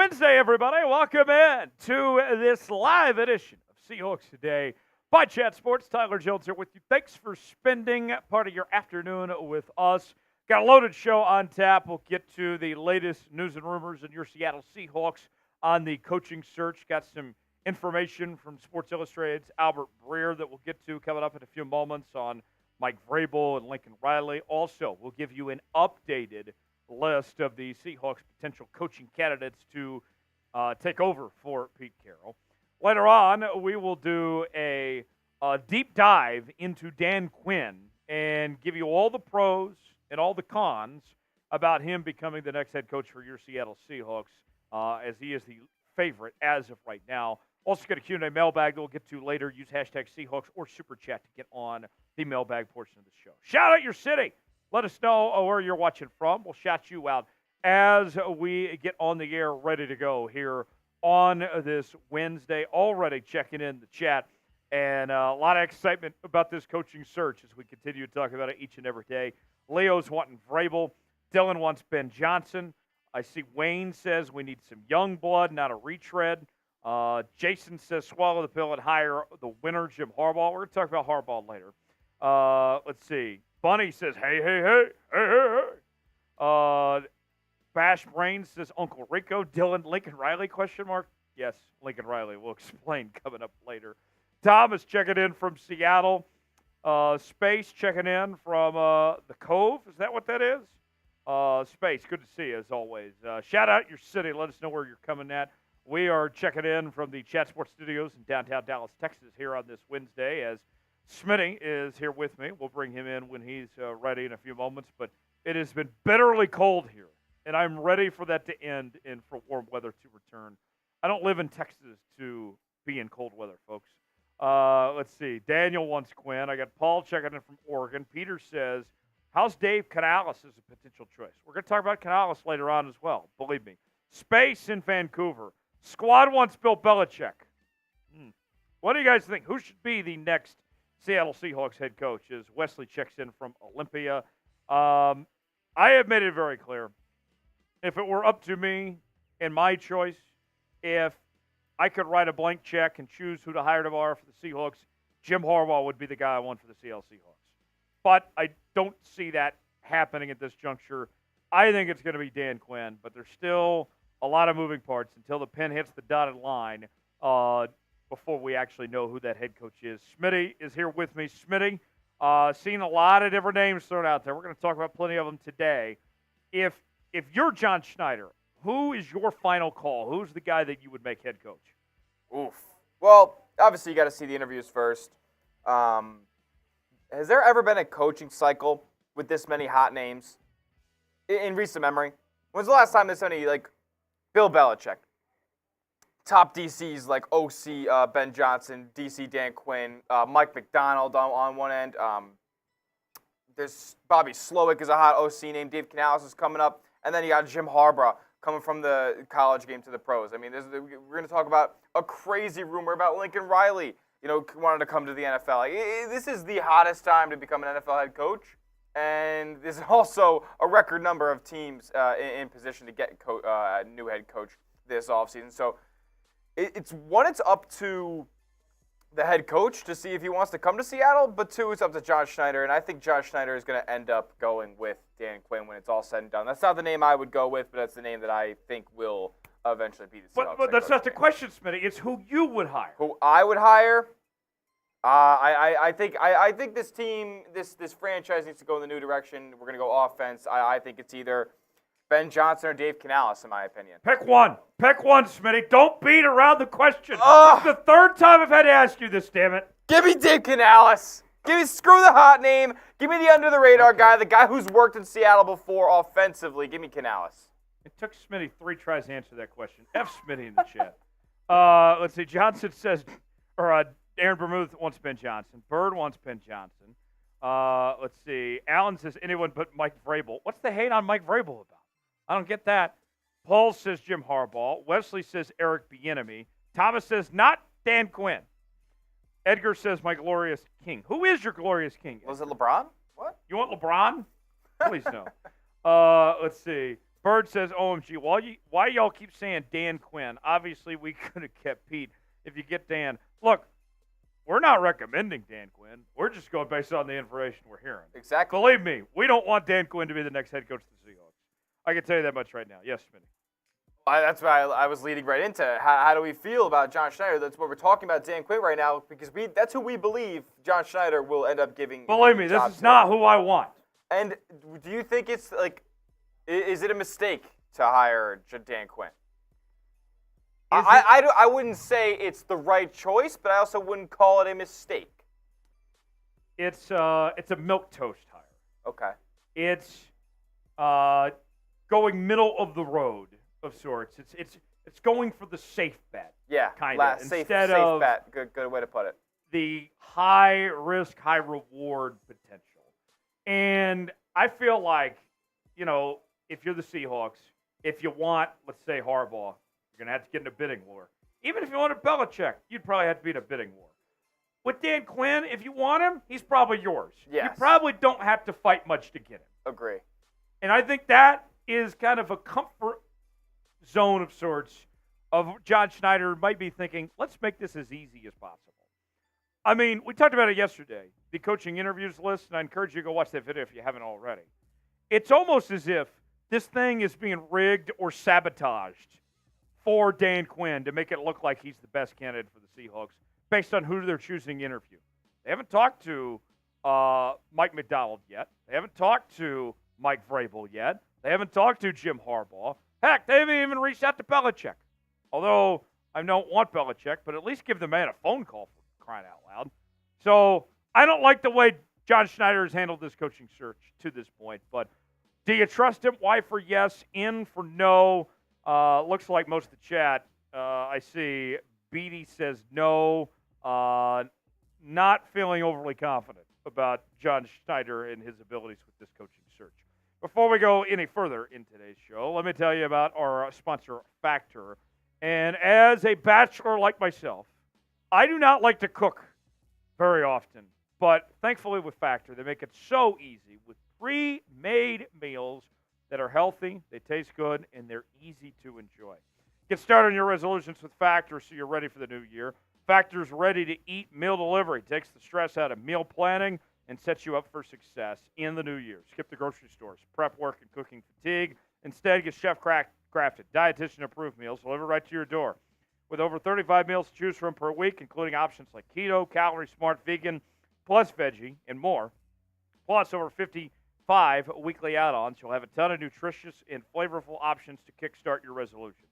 Wednesday, everybody. Welcome in to this live edition of Seahawks Today by Chat Sports. Tyler Jones here with you. Thanks for spending part of your afternoon with us. Got a loaded show on tap. We'll get to the latest news and rumors in your Seattle Seahawks on the coaching search. Got some information from Sports Illustrated's Albert Breer that we'll get to coming up in a few moments on Mike Vrable and Lincoln Riley. Also, we'll give you an updated list of the Seahawks' potential coaching candidates to take over for Pete Carroll. Later on, we will do a deep dive into Dan Quinn and give you all the pros and all the cons about him becoming the next head coach for your Seattle Seahawks, as he is the favorite as of right now. Also got a Q&A mailbag that we'll get to later. Use hashtag Seahawks or Super Chat to get on the mailbag portion of the show. Shout out your city. Let us know where you're watching from. We'll shout you out as we get on the air ready to go here on this Wednesday. Already checking in the chat, and a lot of excitement about this coaching search as we continue to talk about it each and every day. Leo's wanting Vrabel. Dylan wants Ben Johnson. I see Wayne says we need some young blood, not a retread. Jason says swallow the pill and hire the winner, Jim Harbaugh. We're going to talk about Harbaugh later. Let's see. Bunny says, hey. Bash Brains says, Uncle Rico. Dylan, Lincoln Riley, question mark? Yes, Lincoln Riley. We'll explain coming up later. Thomas checking in from Seattle. Space checking in from the Cove. Is that what that is? Space, good to see you as always. Shout out your city. Let us know where you're coming at. We are checking in from the Chat Sports Studios in downtown Dallas, Texas here on this Wednesday as Smitty is here with me. We'll bring him in when he's ready in a few moments. But it has been bitterly cold here, and I'm ready for that to end and for warm weather to return. I don't live in Texas to be in cold weather, folks. Let's see. Daniel wants Quinn. I got Paul checking in from Oregon. Peter says, how's Dave Canales as a potential choice? We're going to talk about Canales later on as well, believe me. Space in Vancouver. Squad wants Bill Belichick. What do you guys think? Who should be the next Seattle Seahawks head coach? As Wesley checks in from Olympia. I have made it very clear. If it were up to me and my choice, if I could write a blank check and choose who to hire tomorrow for the Seahawks, Jim Harbaugh would be the guy I want for the Seattle Seahawks. But I don't see that happening at this juncture. I think it's going to be Dan Quinn, but there's still a lot of moving parts until the pen hits the dotted line before we actually know who that head coach is. Smitty is here with me. Smitty, seen a lot of different names thrown out there. We're going to talk about plenty of them today. If you're John Schneider, who is your final call? Who's the guy that you would make head coach? Oof. Well, obviously you got to see the interviews first. Has there ever been a coaching cycle with this many hot names in recent memory? When's the last time this many, like, Bill Belichick, top DCs like OC Ben Johnson, DC Dan Quinn, Mike McDonald on one end. There's Bobby Slowick is a hot OC name. Dave Canales is coming up. And then you got Jim Harbaugh coming from the college game to the pros. I mean, we're going to talk about a crazy rumor about Lincoln Riley, wanting to come to the NFL. Like, this is the hottest time to become an NFL head coach. And there's also a record number of teams in position to get a new head coach this offseason. So it's up to the head coach to see if he wants to come to Seattle, but two, it's up to John Schneider. And I think John Schneider is going to end up going with Dan Quinn when it's all said and done. That's not the name I would go with, but that's the name that I think will eventually be the Seahawks. But that's not the question, Smitty. It's who you would hire. Who I would hire? I think this team, this franchise needs to go in the new direction. We're going to go offense. I think it's either Ben Johnson or Dave Canales, in my opinion. Pick one. Pick one, Smitty. Don't beat around the question. It's the third time I've had to ask you this, damn it. Give me Dave Canales. Screw the hot name. Give me the under-the-radar guy, the guy who's worked in Seattle before offensively. Give me Canales. It took Smitty 3 tries to answer that question. F Smitty in the chat. Let's see. Johnson says, Aaron Bermuth wants Ben Johnson. Bird wants Ben Johnson. Let's see. Allen says anyone but Mike Vrabel. What's the hate on Mike Vrabel about? I don't get that. Paul says Jim Harbaugh. Wesley says Eric Bieniemy. Thomas says not Dan Quinn. Edgar says my glorious king. Who is your glorious king? Was it LeBron? What? You want LeBron? Please no. Let's see. Bird says, OMG, why y'all keep saying Dan Quinn? Obviously, we could have kept Pete if you get Dan. Look, we're not recommending Dan Quinn. We're just going based on the information we're hearing. Exactly. Believe me, we don't want Dan Quinn to be the next head coach of the Seahawks. I can tell you that much right now. Yes, Smitty. That's why I was leading right into. How do we feel about John Schneider? That's what we're talking about, Dan Quinn, right now, because that's who we believe John Schneider will end up giving. Believe me, this is not who I want. And do you think it's like, is it a mistake to hire Dan Quinn? I wouldn't say it's the right choice, but I also wouldn't call it a mistake. It's a milquetoast hire. Okay. It's going middle of the road of sorts. It's going for the safe bet. Yeah, kind of safe instead of bet. Good way to put it. The high risk, high reward potential. And I feel like, if you're the Seahawks, if you want, let's say, Harbaugh, you're going to have to get in a bidding war. Even if you wanted Belichick, you'd probably have to be in a bidding war. With Dan Quinn, if you want him, he's probably yours. Yes. You probably don't have to fight much to get him. Agree. And I think that is kind of a comfort zone of sorts of John Schneider might be thinking, let's make this as easy as possible. I mean, we talked about it yesterday, the coaching interviews list, and I encourage you to go watch that video if you haven't already. It's almost as if this thing is being rigged or sabotaged for Dan Quinn to make it look like he's the best candidate for the Seahawks based on who they're choosing to interview. They haven't talked to Mike McDonald yet. They haven't talked to Mike Vrabel yet. They haven't talked to Jim Harbaugh. Heck, they haven't even reached out to Belichick. Although I don't want Belichick, but at least give the man a phone call for crying out loud. So I don't like the way John Schneider has handled this coaching search to this point. But do you trust him? Y for yes, in for no. Looks like most of the chat, I see Beatty says no. Not feeling overly confident about John Schneider and his abilities with this coaching search. Before we go any further in today's show, let me tell you about our sponsor, Factor. And as a bachelor like myself, I do not like to cook very often. But thankfully with Factor, they make it so easy with pre-made meals that are healthy, they taste good, and they're easy to enjoy. Get started on your resolutions with Factor so you're ready for the new year. Factor's ready-to-eat meal delivery. Takes the stress out of meal planning and sets you up for success in the new year. Skip the grocery stores, prep work, and cooking fatigue. Instead, get chef-crafted, dietitian-approved meals delivered right to your door. With over 35 meals to choose from per week, including options like keto, calorie smart, vegan, plus veggie, and more. Plus over 55 weekly add-ons. You'll have a ton of nutritious and flavorful options to kickstart your resolutions.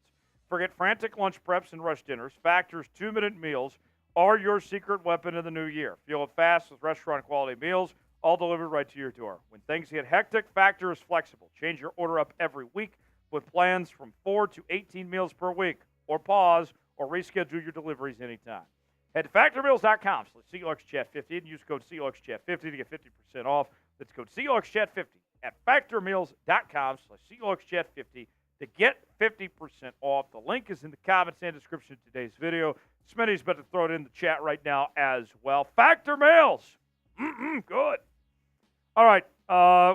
Forget frantic lunch preps and rush dinners. Factor's 2-minute meals are your secret weapon in the new year. Fuel it fast with restaurant-quality meals, all delivered right to your door. When things get hectic, Factor is flexible. Change your order up every week with plans from 4 to 18 meals per week. Or pause or reschedule your deliveries anytime. Head to factormeals.com/SeahawksChat50 and use code SeahawksChat50 to get 50% off. That's code SeahawksChat50 at factormeals.com/SeahawksChat50 to get 50% off. The link is in the comments and description of today's video. Smitty's about to throw it in the chat right now as well. Factor Meals. Good. All right.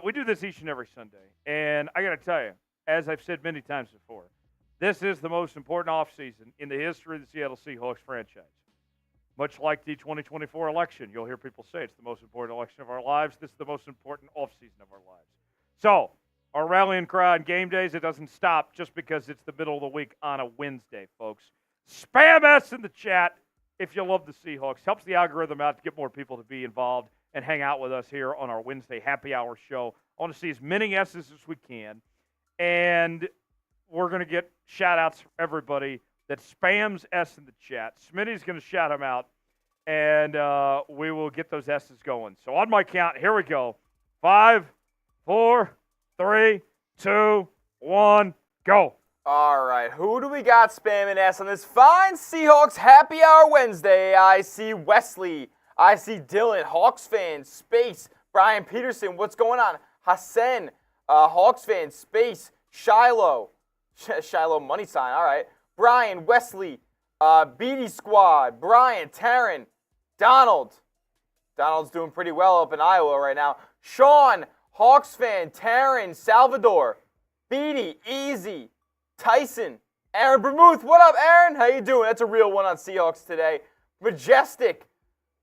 We do this each and every Sunday. And I got to tell you, as I've said many times before, this is the most important offseason in the history of the Seattle Seahawks franchise. Much like the 2024 election, you'll hear people say it's the most important election of our lives. This is the most important offseason of our lives. So, our rallying cry on game days, it doesn't stop just because it's the middle of the week on a Wednesday, folks. Spam S in the chat if you love the Seahawks. Helps the algorithm out to get more people to be involved and hang out with us here on our Wednesday happy hour show. I want to see as many S's as we can. And we're going to get shout-outs from everybody that spams S in the chat. Smitty's going to shout them out, and we will get those S's going. So on my count, here we go. 5, 4, 3, 2, 1, go. All right, who do we got spamming S on this fine Seahawks Happy Hour Wednesday? I see Wesley. I see Dylan, Hawks fan, Space, Brian Peterson, what's going on? Hassan, Hawks fan, Space, Shiloh, Shiloh money sign, all right. Brian, Wesley, Beatty Squad, Brian, Taryn, Donald. Donald's doing pretty well up in Iowa right now. Sean, Hawks fan, Taryn, Salvador. Beatty, easy. Tyson, Aaron Bermuth. What up, Aaron? How you doing? That's a real one on Seahawks today. Majestic,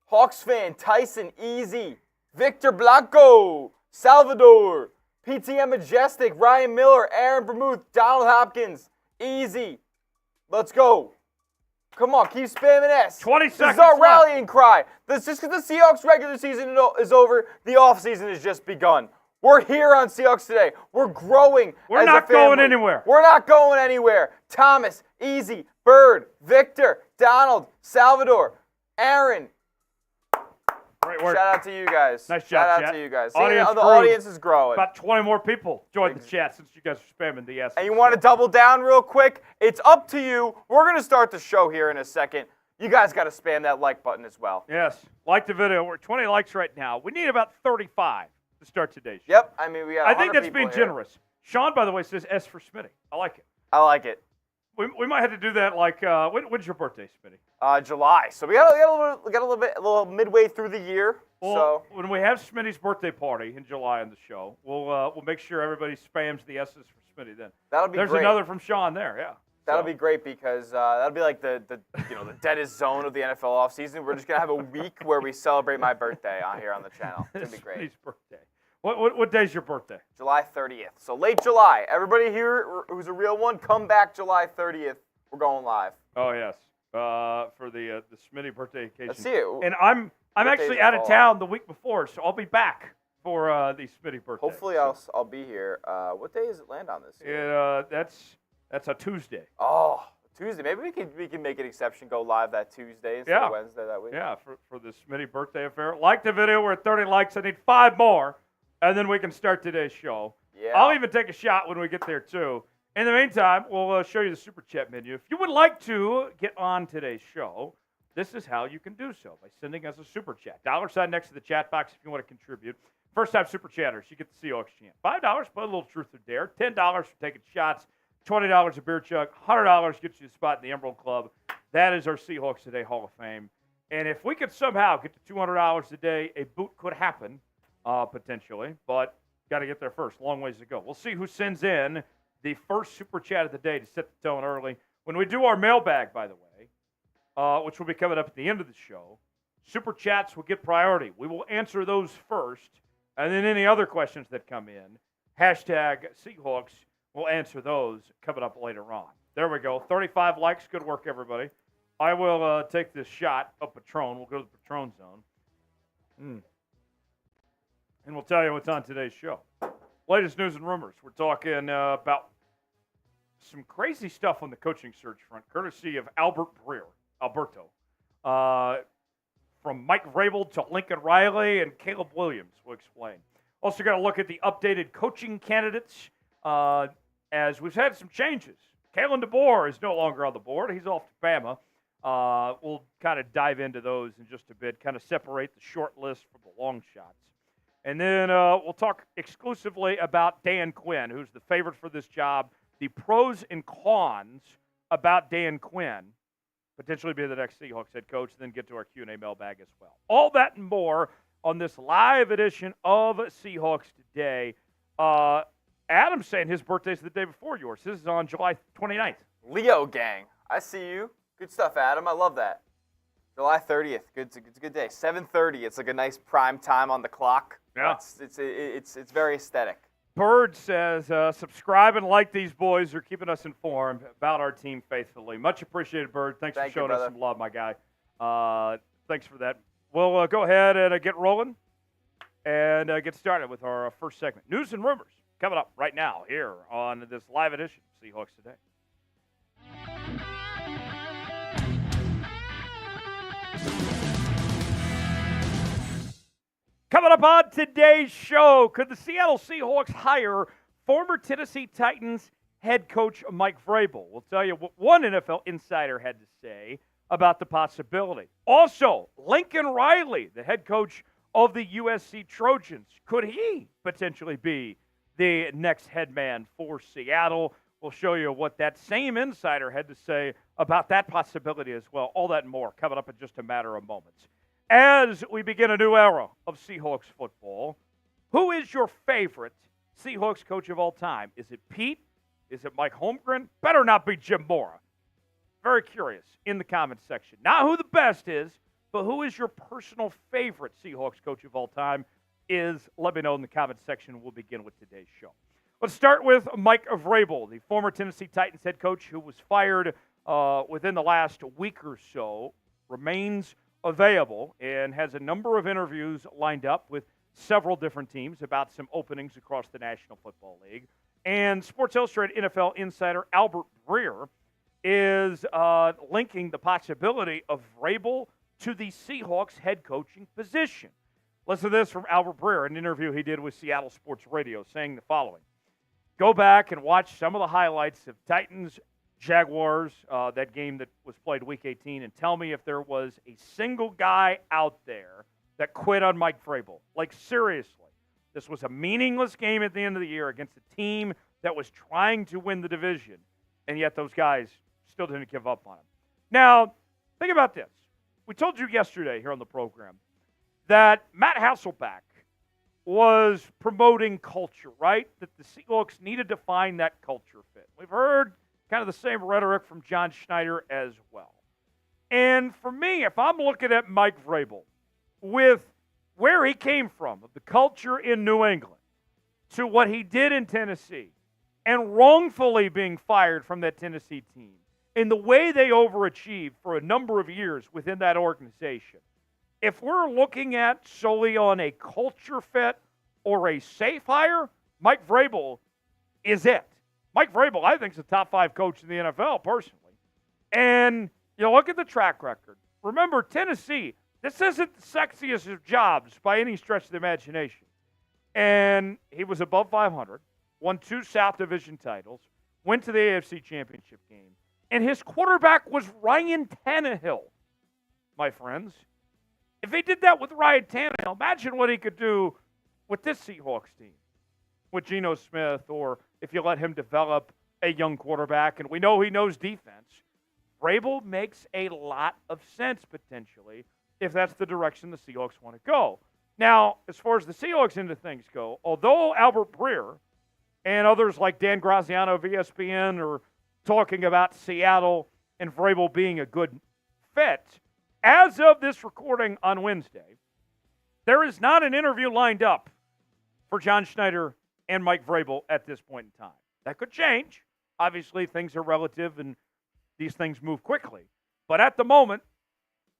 Hawks fan, Tyson, easy. Victor Blanco, Salvador, PTM Majestic, Ryan Miller, Aaron Bermuth, Donald Hopkins, easy. Let's go. Come on, keep spamming S. 20 seconds This is our left. rallying cry. This just because the Seahawks regular season is over, the offseason has just begun. We're here on Seahawks Today. We're growing. We're not going family. anywhere. We're not going anywhere. Thomas, Easy, Bird, Victor, Donald, Salvador, Aaron. Great work. Shout out to you guys. Nice job, Shout out chat. to you guys. See, Audience the grew. audience is growing. About 20 more people joined the chat since you guys are spamming the S. And you want to double down real quick? It's up to you. We're going to start the show here in a second. You guys got to spam that like button as well. Yes. Like the video. We're at 20 likes right now. We need about 35 to start today's show. Yep. I mean, we got I think 100 that's people being here. generous. Sean, by the way, says S for Smitty. I like it. I like it. We might have to do that like, when's your birthday, Smitty? July. So we got a little midway through the year. Well, So when we have Smitty's birthday party in July on the show, we'll make sure everybody spams the S's for Smitty then. that'll be There's great. another from Sean there, yeah. That'll So, be great because that'll be like the deadest zone of the NFL offseason. We're just gonna have a week where we celebrate my birthday on here on the channel. It's gonna be great. Smitty's birthday. What day's your birthday? July 30th. So late July. Everybody here who's a real one, come back July 30th. We're going live. Oh yes, for the Smitty birthday occasion. Let's see it. And I'm Birthdays actually are out of fall. town the week before, so I'll be back for the Smitty birthday. Hopefully So, I'll be here. What day does it land on this year? that's a Tuesday. Oh, Tuesday. Maybe we can make an exception. Go live that Tuesday instead Yeah. of Wednesday that week. Yeah, for the Smitty birthday affair. Like the video. We're at 30 likes. I need 5 more, and then we can start today's show. Yeah. I'll even take a shot when we get there too. In the meantime, we'll show you the super chat menu. If you would like to get on today's show, this is how you can do so, by sending us a super chat. $sign next to the chat box if you want to contribute. First time super chatters, you get the Seahawks chant. $5, put a little truth or dare. $10 for taking shots. $20 a beer chug. $100 gets you a spot in the Emerald Club. That is our Seahawks Today Hall of Fame. And if we could somehow get to $200 a day, a boot could happen, potentially. But got to get there first. Long ways to go. We'll see who sends in the first super chat of the day to set the tone early. When we do our mailbag, by the way, which will be coming up at the end of the show, super chats will get priority. We will answer those first, and then any other questions that come in, hashtag Seahawks, we'll answer those coming up later on. There we go. 35 likes. Good work, everybody. I will take this shot of Patron. We'll go to the Patron zone. And we'll tell you what's on today's show. Latest news and rumors. We're talking about some crazy stuff on the coaching search front, courtesy of Alberto, from Mike Vrabel to Lincoln Riley and Caleb Williams. We'll explain. Also got to look at the updated coaching candidates as we've had some changes. Kalen DeBoer is no longer on the board. He's off to Bama. We'll kind of dive into those in just a bit, kind of separate the short list from the long shots. And then we'll talk exclusively about Dan Quinn, who's the favorite for this job, the pros and cons about Dan Quinn, potentially be the next Seahawks head coach, and then get to our Q&A mailbag as well. All that and more on this live edition of Seahawks Today. Adam's saying his birthday's the day before yours. This is on July 29th. Leo gang. I see you. Good stuff, Adam. I love that. July 30th. It's a good day. 7:30. It's like a nice prime time on the clock. Yeah. It's very aesthetic. Bird says, subscribe and like these boys. They're keeping us informed about our team faithfully. Much appreciated, Bird. Thanks for showing us some love, my guy. Thanks for that. We'll go ahead and get rolling and get started with our first segment. News and rumors coming up right now here on this live edition of Seahawks Today. Coming up on today's show, could the Seattle Seahawks hire former Tennessee Titans head coach Mike Vrabel? We'll tell you what one NFL insider had to say about the possibility. Also, Lincoln Riley, the head coach of the USC Trojans, could he potentially be the next head man for Seattle? We'll show you what that same insider had to say about that possibility as well. All that and more coming up in just a matter of moments. As we begin a new era of Seahawks football, who is your favorite Seahawks coach of all time? Is it Pete? Is it Mike Holmgren? Better not be Jim Mora. Very curious in the comments section. Not who the best is, but who is your personal favorite Seahawks coach of all time let me know in the comments section. We'll begin with today's show. Let's start with Mike Vrabel, the former Tennessee Titans head coach who was fired within the last week or so, remains available and has a number of interviews lined up with several different teams about some openings across the National Football League. And Sports Illustrated NFL insider Albert Breer is linking the possibility of Vrabel to the Seahawks head coaching position. Listen to this from Albert Breer, an interview he did with Seattle Sports Radio, saying the following. Go back and watch some of the highlights of Titans-Jaguars, that game that was played Week 18, and tell me if there was a single guy out there that quit on Mike Vrabel. Like, seriously. This was a meaningless game at the end of the year against a team that was trying to win the division, and yet those guys still didn't give up on him. Now, think about this. We told you yesterday here on the program that Matt Hasselbeck was promoting culture, right? That the Seahawks needed to find that culture fit. We've heard kind of the same rhetoric from John Schneider as well. And for me, if I'm looking at Mike Vrabel, with where he came from, of the culture in New England, to what he did in Tennessee, and wrongfully being fired from that Tennessee team, in the way they overachieved for a number of years within that organization, if we're looking at solely on a culture fit or a safe hire, Mike Vrabel is it. Mike Vrabel, I think, is a top 5 coach in the NFL, personally. And you look at the track record. Remember, Tennessee, this isn't the sexiest of jobs by any stretch of the imagination. And he was above 500, won 2 South Division titles, went to the AFC Championship game, and his quarterback was Ryan Tannehill, my friends. If he did that with Ryan Tannehill, imagine what he could do with this Seahawks team, with Geno Smith, or if you let him develop a young quarterback, and we know he knows defense. Vrabel makes a lot of sense, potentially, if that's the direction the Seahawks want to go. Now, as far as the Seahawks end of things go, although Albert Breer and others like Dan Graziano of ESPN are talking about Seattle and Vrabel being a good fit, as of this recording on Wednesday, there is not an interview lined up for John Schneider and Mike Vrabel at this point in time. That could change. Obviously, things are relative and these things move quickly. But at the moment,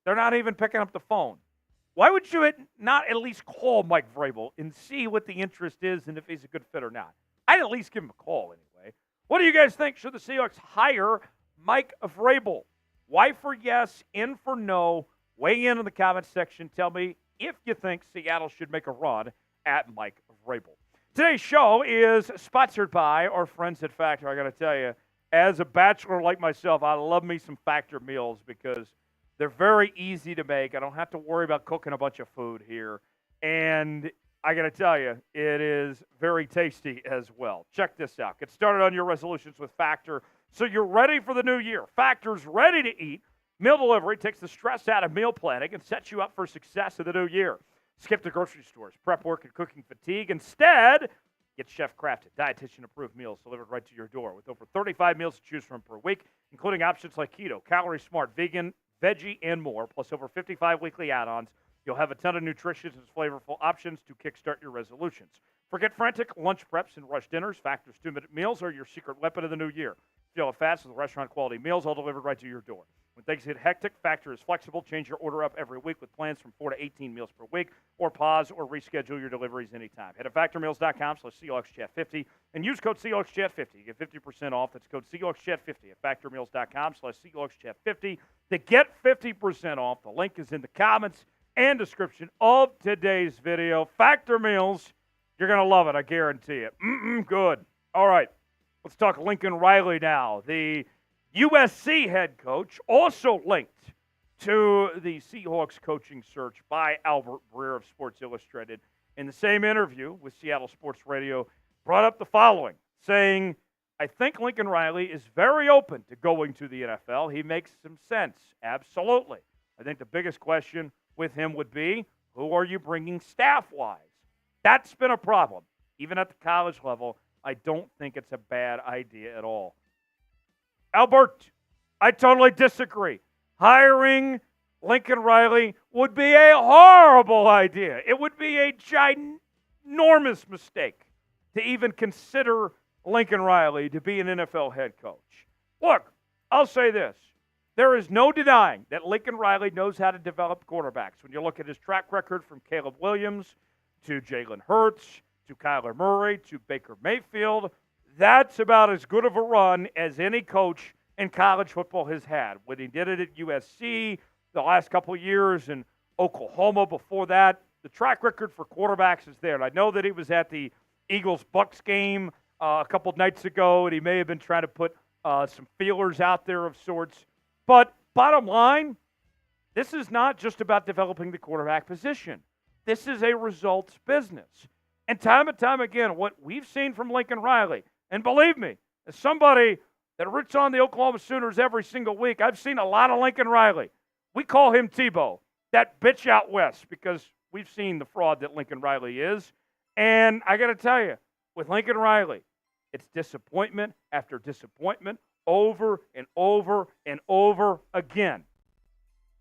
they're not even picking up the phone. Why would you not at least call Mike Vrabel and see what the interest is and if he's a good fit or not? I'd at least give him a call anyway. What do you guys think? Should the Seahawks hire Mike Vrabel? Y for yes, N for no. Weigh in the comments section. Tell me if you think Seattle should make a run at Mike Vrabel. Today's show is sponsored by our friends at Factor. I got to tell you, as a bachelor like myself, I love me some Factor meals because they're very easy to make. I don't have to worry about cooking a bunch of food here. And I got to tell you, it is very tasty as well. Check this out. Get started on your resolutions with Factor so you're ready for the new year. Factor's ready to eat. Meal delivery takes the stress out of meal planning and sets you up for success in the new year. Skip the grocery stores, prep work, and cooking fatigue. Instead, get chef-crafted, dietitian-approved meals delivered right to your door with over 35 meals to choose from per week, including options like keto, calorie-smart, vegan, veggie, and more, plus over 55 weekly add-ons. You'll have a ton of nutritious and flavorful options to kickstart your resolutions. Forget frantic lunch preps and rush dinners. Factor's 2-minute meals are your secret weapon of the new year. Fill it fast with restaurant-quality meals, all delivered right to your door. When things get hectic, Factor is flexible. Change your order up every week with plans from 4 to 18 meals per week, or pause or reschedule your deliveries anytime. Head to factormeals.com/SeahawksChat50 and use code SeahawksChat50. You get 50% off. That's code SeahawksChat50 at factormeals.com/SeahawksChat50 to get 50% off. The link is in the comments and description of today's video. Factor Meals, you're going to love it, I guarantee it. Good. All right, let's talk Lincoln Riley now. The USC head coach, also linked to the Seahawks coaching search by Albert Breer of Sports Illustrated. In the same interview with Seattle Sports Radio, brought up the following, saying, I think Lincoln Riley is very open to going to the NFL. He makes some sense. Absolutely. I think the biggest question with him would be, who are you bringing staff-wise? That's been a problem. even at the college level, I don't think it's a bad idea at all. Albert, I totally disagree. Hiring Lincoln Riley would be a horrible idea. It would be a ginormous mistake to even consider Lincoln Riley to be an NFL head coach. Look, I'll say this. There is no denying that Lincoln Riley knows how to develop quarterbacks. When you look at his track record from Caleb Williams to Jalen Hurts to Kyler Murray to Baker Mayfield, that's about as good of a run as any coach in college football has had. When he did it at USC the last couple of years in Oklahoma before that, the track record for quarterbacks is there. And I know that he was at the Eagles-Bucks game a couple of nights ago, and he may have been trying to put some feelers out there of sorts. But bottom line, this is not just about developing the quarterback position. This is a results business. And time again, what we've seen from Lincoln Riley, and believe me, as somebody that roots on the Oklahoma Sooners every single week, I've seen a lot of Lincoln Riley. We call him Tebow, that bitch out west, because we've seen the fraud that Lincoln Riley is. And I got to tell you, with Lincoln Riley, it's disappointment after disappointment over and over and over again.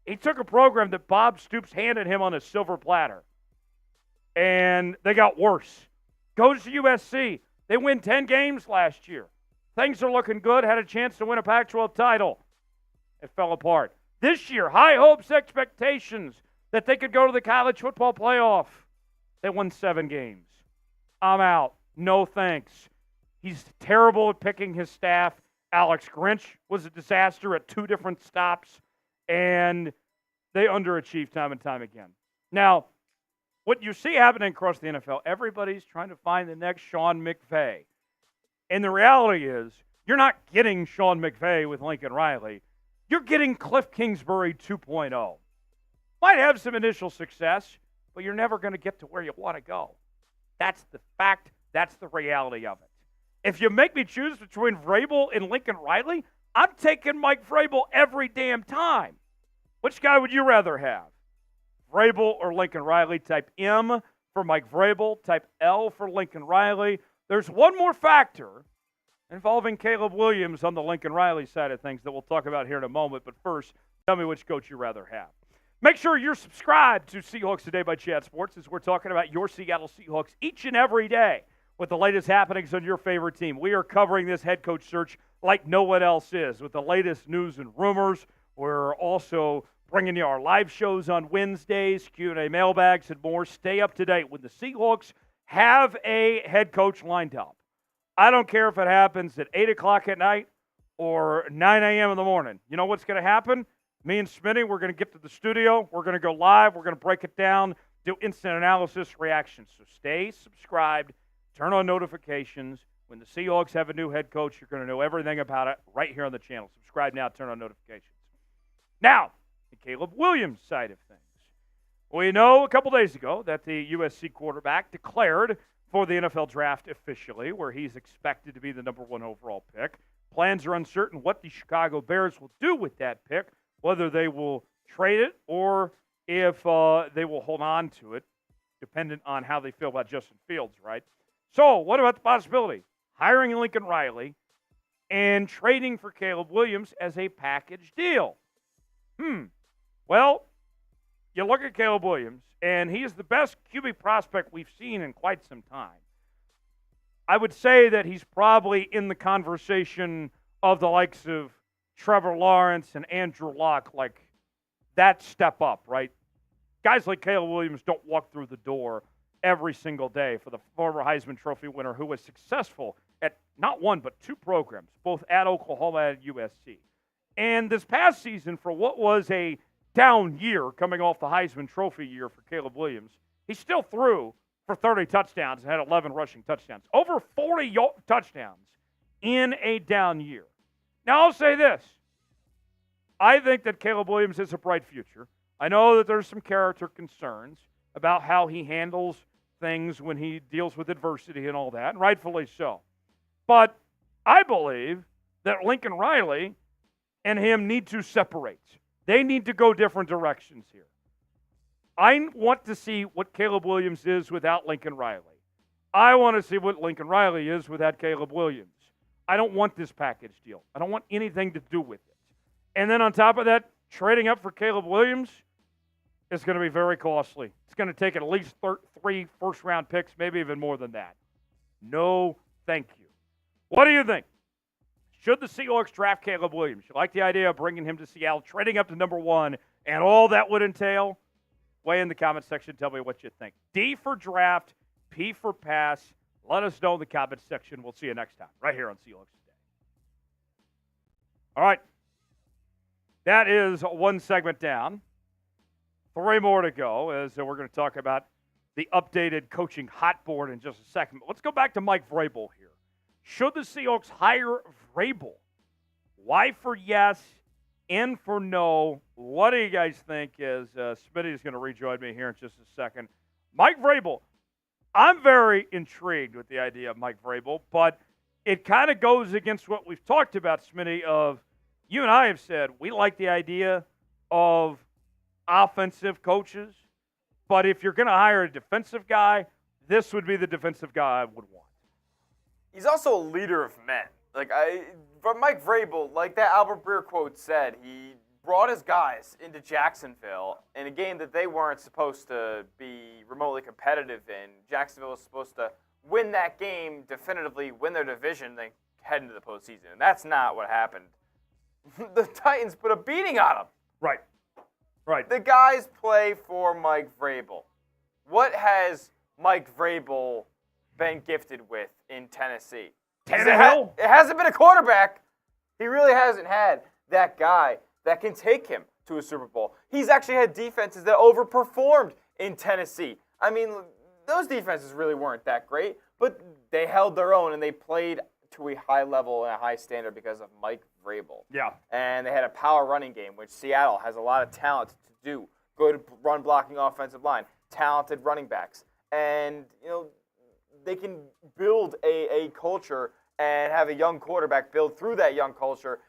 He took a program that Bob Stoops handed him on a silver platter, and they got worse. Goes to USC. They win 10 games last year. Things are looking good. Had a chance to win a Pac-12 title. It fell apart. This year, high hopes, expectations that they could go to the college football playoff. They won 7 games. I'm out. No thanks. He's terrible at picking his staff. Alex Grinch was a disaster at 2 different stops, and they underachieved time and time again. Now, what you see happening across the NFL, everybody's trying to find the next Sean McVay. And the reality is, you're not getting Sean McVay with Lincoln Riley. You're getting Cliff Kingsbury 2.0. Might have some initial success, but you're never going to get to where you want to go. That's the fact. That's the reality of it. If you make me choose between Vrabel and Lincoln Riley, I'm taking Mike Vrabel every damn time. Which guy would you rather have? Vrabel or Lincoln Riley? Type M for Mike Vrabel. Type L for Lincoln Riley. There's one more factor involving Caleb Williams on the Lincoln Riley side of things that we'll talk about here in a moment. But first, tell me which coach you'd rather have. Make sure you're subscribed to Seahawks Today by Chad Sports, as we're talking about your Seattle Seahawks each and every day with the latest happenings on your favorite team. We are covering this head coach search like no one else is with the latest news and rumors. We're also bringing you our live shows on Wednesdays, Q&A mailbags, and more. Stay up to date when the Seahawks have a head coach lined up. I don't care if it happens at 8 o'clock at night or 9 a.m. in the morning. You know what's going to happen? Me and Smitty, we're going to get to the studio. We're going to go live. We're going to break it down, do instant analysis, reactions. So stay subscribed. Turn on notifications. When the Seahawks have a new head coach, you're going to know everything about it right here on the channel. Subscribe now. Turn on notifications. Now, the Caleb Williams side of things. We know a couple days ago that the USC quarterback declared for the NFL draft officially, where he's expected to be the number 1 overall pick. Plans are uncertain what the Chicago Bears will do with that pick, whether they will trade it or if they will hold on to it, dependent on how they feel about Justin Fields, right? So what about the possibility? Hiring Lincoln Riley and trading for Caleb Williams as a package deal. Well, you look at Caleb Williams, and he is the best QB prospect we've seen in quite some time. I would say that he's probably in the conversation of the likes of Trevor Lawrence and Andrew Luck, like that step up, right? Guys like Caleb Williams don't walk through the door every single day for the former Heisman Trophy winner who was successful at not one but 2 programs, both at Oklahoma and at USC. And this past season, for what was a down year coming off the Heisman Trophy year for Caleb Williams, he still threw for 30 touchdowns and had 11 rushing touchdowns. Over 40 touchdowns in a down year. Now, I'll say this. I think that Caleb Williams has a bright future. I know that there's some character concerns about how he handles things when he deals with adversity and all that, and rightfully so. But I believe that Lincoln Riley and him need to separate. They need to go different directions here. I want to see what Caleb Williams is without Lincoln Riley. I want to see what Lincoln Riley is without Caleb Williams. I don't want this package deal. I don't want anything to do with it. And then on top of that, trading up for Caleb Williams is going to be very costly. It's going to take at least 3 first-round picks, maybe even more than that. No, thank you. What do you think? Should the Seahawks draft Caleb Williams? You like the idea of bringing him to Seattle, trading up to number 1, and all that would entail? Weigh in the comment section. Tell me what you think. D for draft, P for pass. Let us know in the comment section. We'll see you next time right here on Seahawks Today. All right. That is one segment down. 3 more to go as we're going to talk about the updated coaching hot board in just a second. But let's go back to Mike Vrabel here. Should the Seahawks hire Vrabel? Y for yes, N for no. What do you guys think? As Smitty is going to rejoin me here in just a second. Mike Vrabel. I'm very intrigued with the idea of Mike Vrabel, but it kind of goes against what we've talked about, Smitty, of you and I have said we like the idea of offensive coaches, but if you're going to hire a defensive guy, this would be the defensive guy I would want. He's also a leader of men. But Mike Vrabel, like that Albert Breer quote said, he brought his guys into Jacksonville in a game that they weren't supposed to be remotely competitive in. Jacksonville was supposed to win that game definitively, win their division, then head into the postseason. And that's not what happened. The Titans put a beating on them. Right. Right. The guys play for Mike Vrabel. What has Mike Vrabel been gifted with in Tennessee? Tannehill? It hasn't been a quarterback. He really hasn't had that guy that can take him to a Super Bowl. He's actually had defenses that overperformed in Tennessee. I mean, those defenses really weren't that great, but they held their own and they played to a high level and a high standard because of Mike Vrabel. Yeah. And they had a power running game, which Seattle has a lot of talent to do. Good run blocking offensive line, talented running backs. And, they can build a culture and have a young quarterback build through that young culture.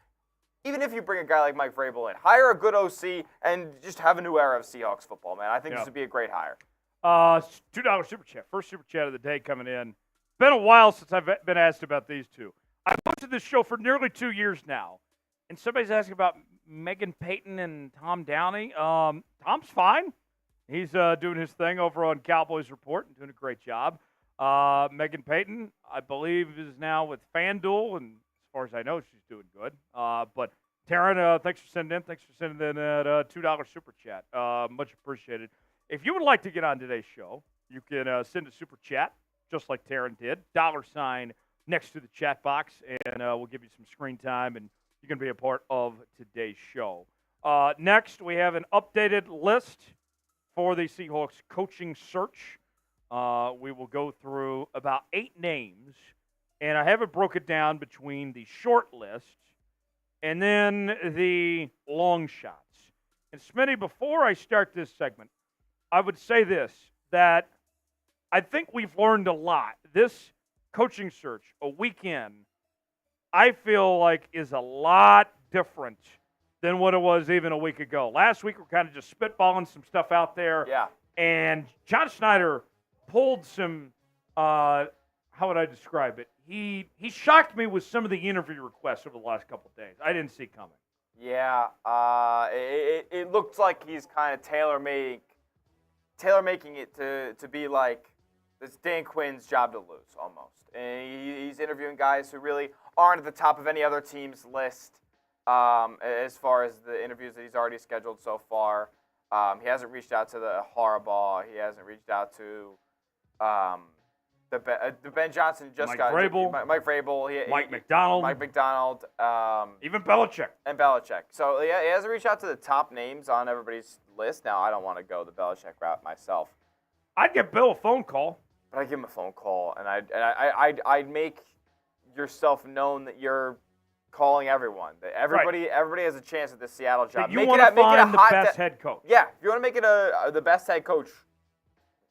Even if you bring a guy like Mike Vrabel in, hire a good OC and just have a new era of Seahawks football, man. I think this would be a great hire. $2 super chat. First super chat of the day coming in. Been a while since I've been asked about these two. I've hosted this show for nearly 2 years now, and somebody's asking about Megan Payton and Tom Downey. Tom's fine. He's doing his thing over on Cowboys Report and doing a great job. Megan Payton, I believe, is now with FanDuel, and as far as I know, she's doing good. But Taryn, thanks for sending in. Thanks for sending in that $2 super chat. Much appreciated. If you would like to get on today's show, you can send a super chat, just like Taryn did. $sign next to the chat box, and we'll give you some screen time, and you can be a part of today's show. Next, we have an updated list for the Seahawks coaching search. We will go through about 8 names, and I have it broken down between the short list and then the long shots. And Smitty, before I start this segment, I would say this, that I think we've learned a lot. This coaching search, a weekend, I feel like is a lot different than what it was even a week ago. Last week, we're kind of just spitballing some stuff out there. Yeah. And John Schneider pulled some, how would I describe it? He shocked me with some of the interview requests over the last couple of days. I didn't see coming. Yeah, it looks like he's kind of tailor-making it to be like it's Dan Quinn's job to lose almost. And he's interviewing guys who really aren't at the top of any other team's list as far as the interviews that he's already scheduled so far. He hasn't reached out to the Harbaugh. He hasn't reached out to the Ben Johnson Mike Vrabel. Mike Vrabel. Mike McDonald. Mike McDonald. Even Belichick. And Belichick. So yeah, he hasn't reached out to the top names on everybody's list. Now I don't want to go the Belichick route myself. I'd give Bill a phone call. But I'd give him a phone call, and I'd make yourself known that you're calling everyone. That everybody has a chance at the Seattle job. That you want to find the best head coach. Yeah, if you want to make it the best head coach,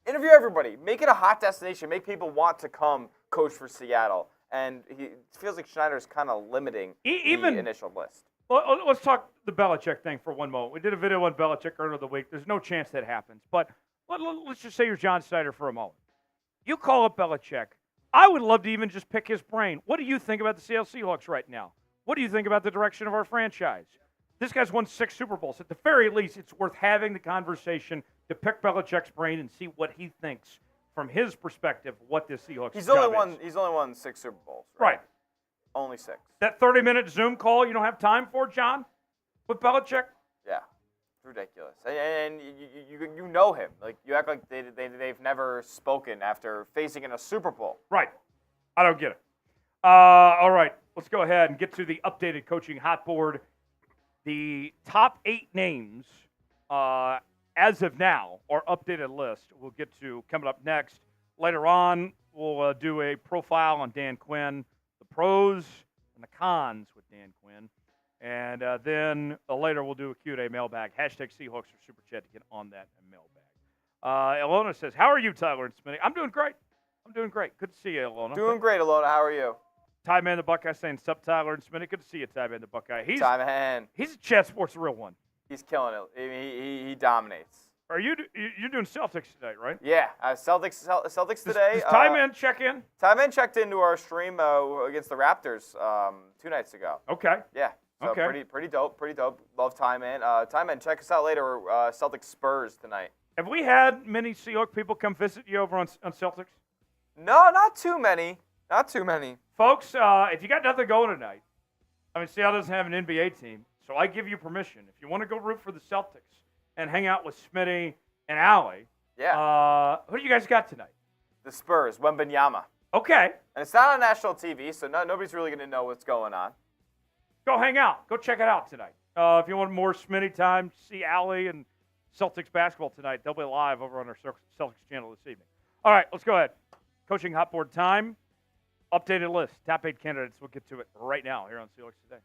interview everybody. Make it a hot destination. Make people want to come coach for Seattle. And it feels like Schneider's kind of limiting the initial list. Well, let's talk the Belichick thing for one moment. We did a video on Belichick earlier in the week. There's no chance that happens. But let's just say you're John Schneider for a moment. You call up Belichick. I would love to even just pick his brain. What do you think about the Seattle Seahawks right now? What do you think about the direction of our franchise? This guy's won 6 Super Bowls. At the very least, it's worth having the conversation to pick Belichick's brain and see what he thinks from his perspective what this Seahawks He's job only won. is. He's only won 6 Super Bowls. Right. Only 6. That 30-minute Zoom call you don't have time for, John, with Belichick? Yeah. It's ridiculous. And you know him. Like, you act like they've never spoken after facing in a Super Bowl. Right. I don't get it. All right. Let's go ahead and get to the updated coaching hot board. The top 8 names as of now, our updated list, we'll get to coming up next. Later on, we'll do a profile on Dan Quinn, the pros and the cons with Dan Quinn. And then later we'll do a Q&A mailbag. Hashtag Seahawks or Super Chat to get on that mailbag. Ilona says, how are you, Tyler and Smitty? I'm doing great. Good to see you, Ilona. Doing great, Alona. How are you? Ty Man the Buckeye saying, sup, Tyler and Smitty. Good to see you, Ty Man the Buckeye. He's a Chat Sports real one. He's killing it. He dominates. Are you're doing Celtics tonight, right? Yeah, Celtics today. Does Ty Man check in? Ty Man checked into our stream against the Raptors 2 nights ago. Okay. Yeah. So okay. Pretty dope. Love Ty Man. Ty Man, check us out later. Celtics Spurs tonight. Have we had many Seahawks people come visit you over on Celtics? No, not too many. Folks, if you got nothing going tonight, I mean, Seattle doesn't have an NBA team, so I give you permission. If you want to go root for the Celtics and hang out with Smitty and Allie, who do you guys got tonight? The Spurs, Wembanyama. Okay. And it's not on national TV, so nobody's really going to know what's going on. Go hang out. Go check it out tonight. If you want more Smitty time, see Allie and Celtics basketball tonight. They'll be live over on our Celtics channel this evening. All right, let's go ahead. Coaching hot board time. Updated list. Top 8 candidates. We'll get to it right now here on Seahawks Today.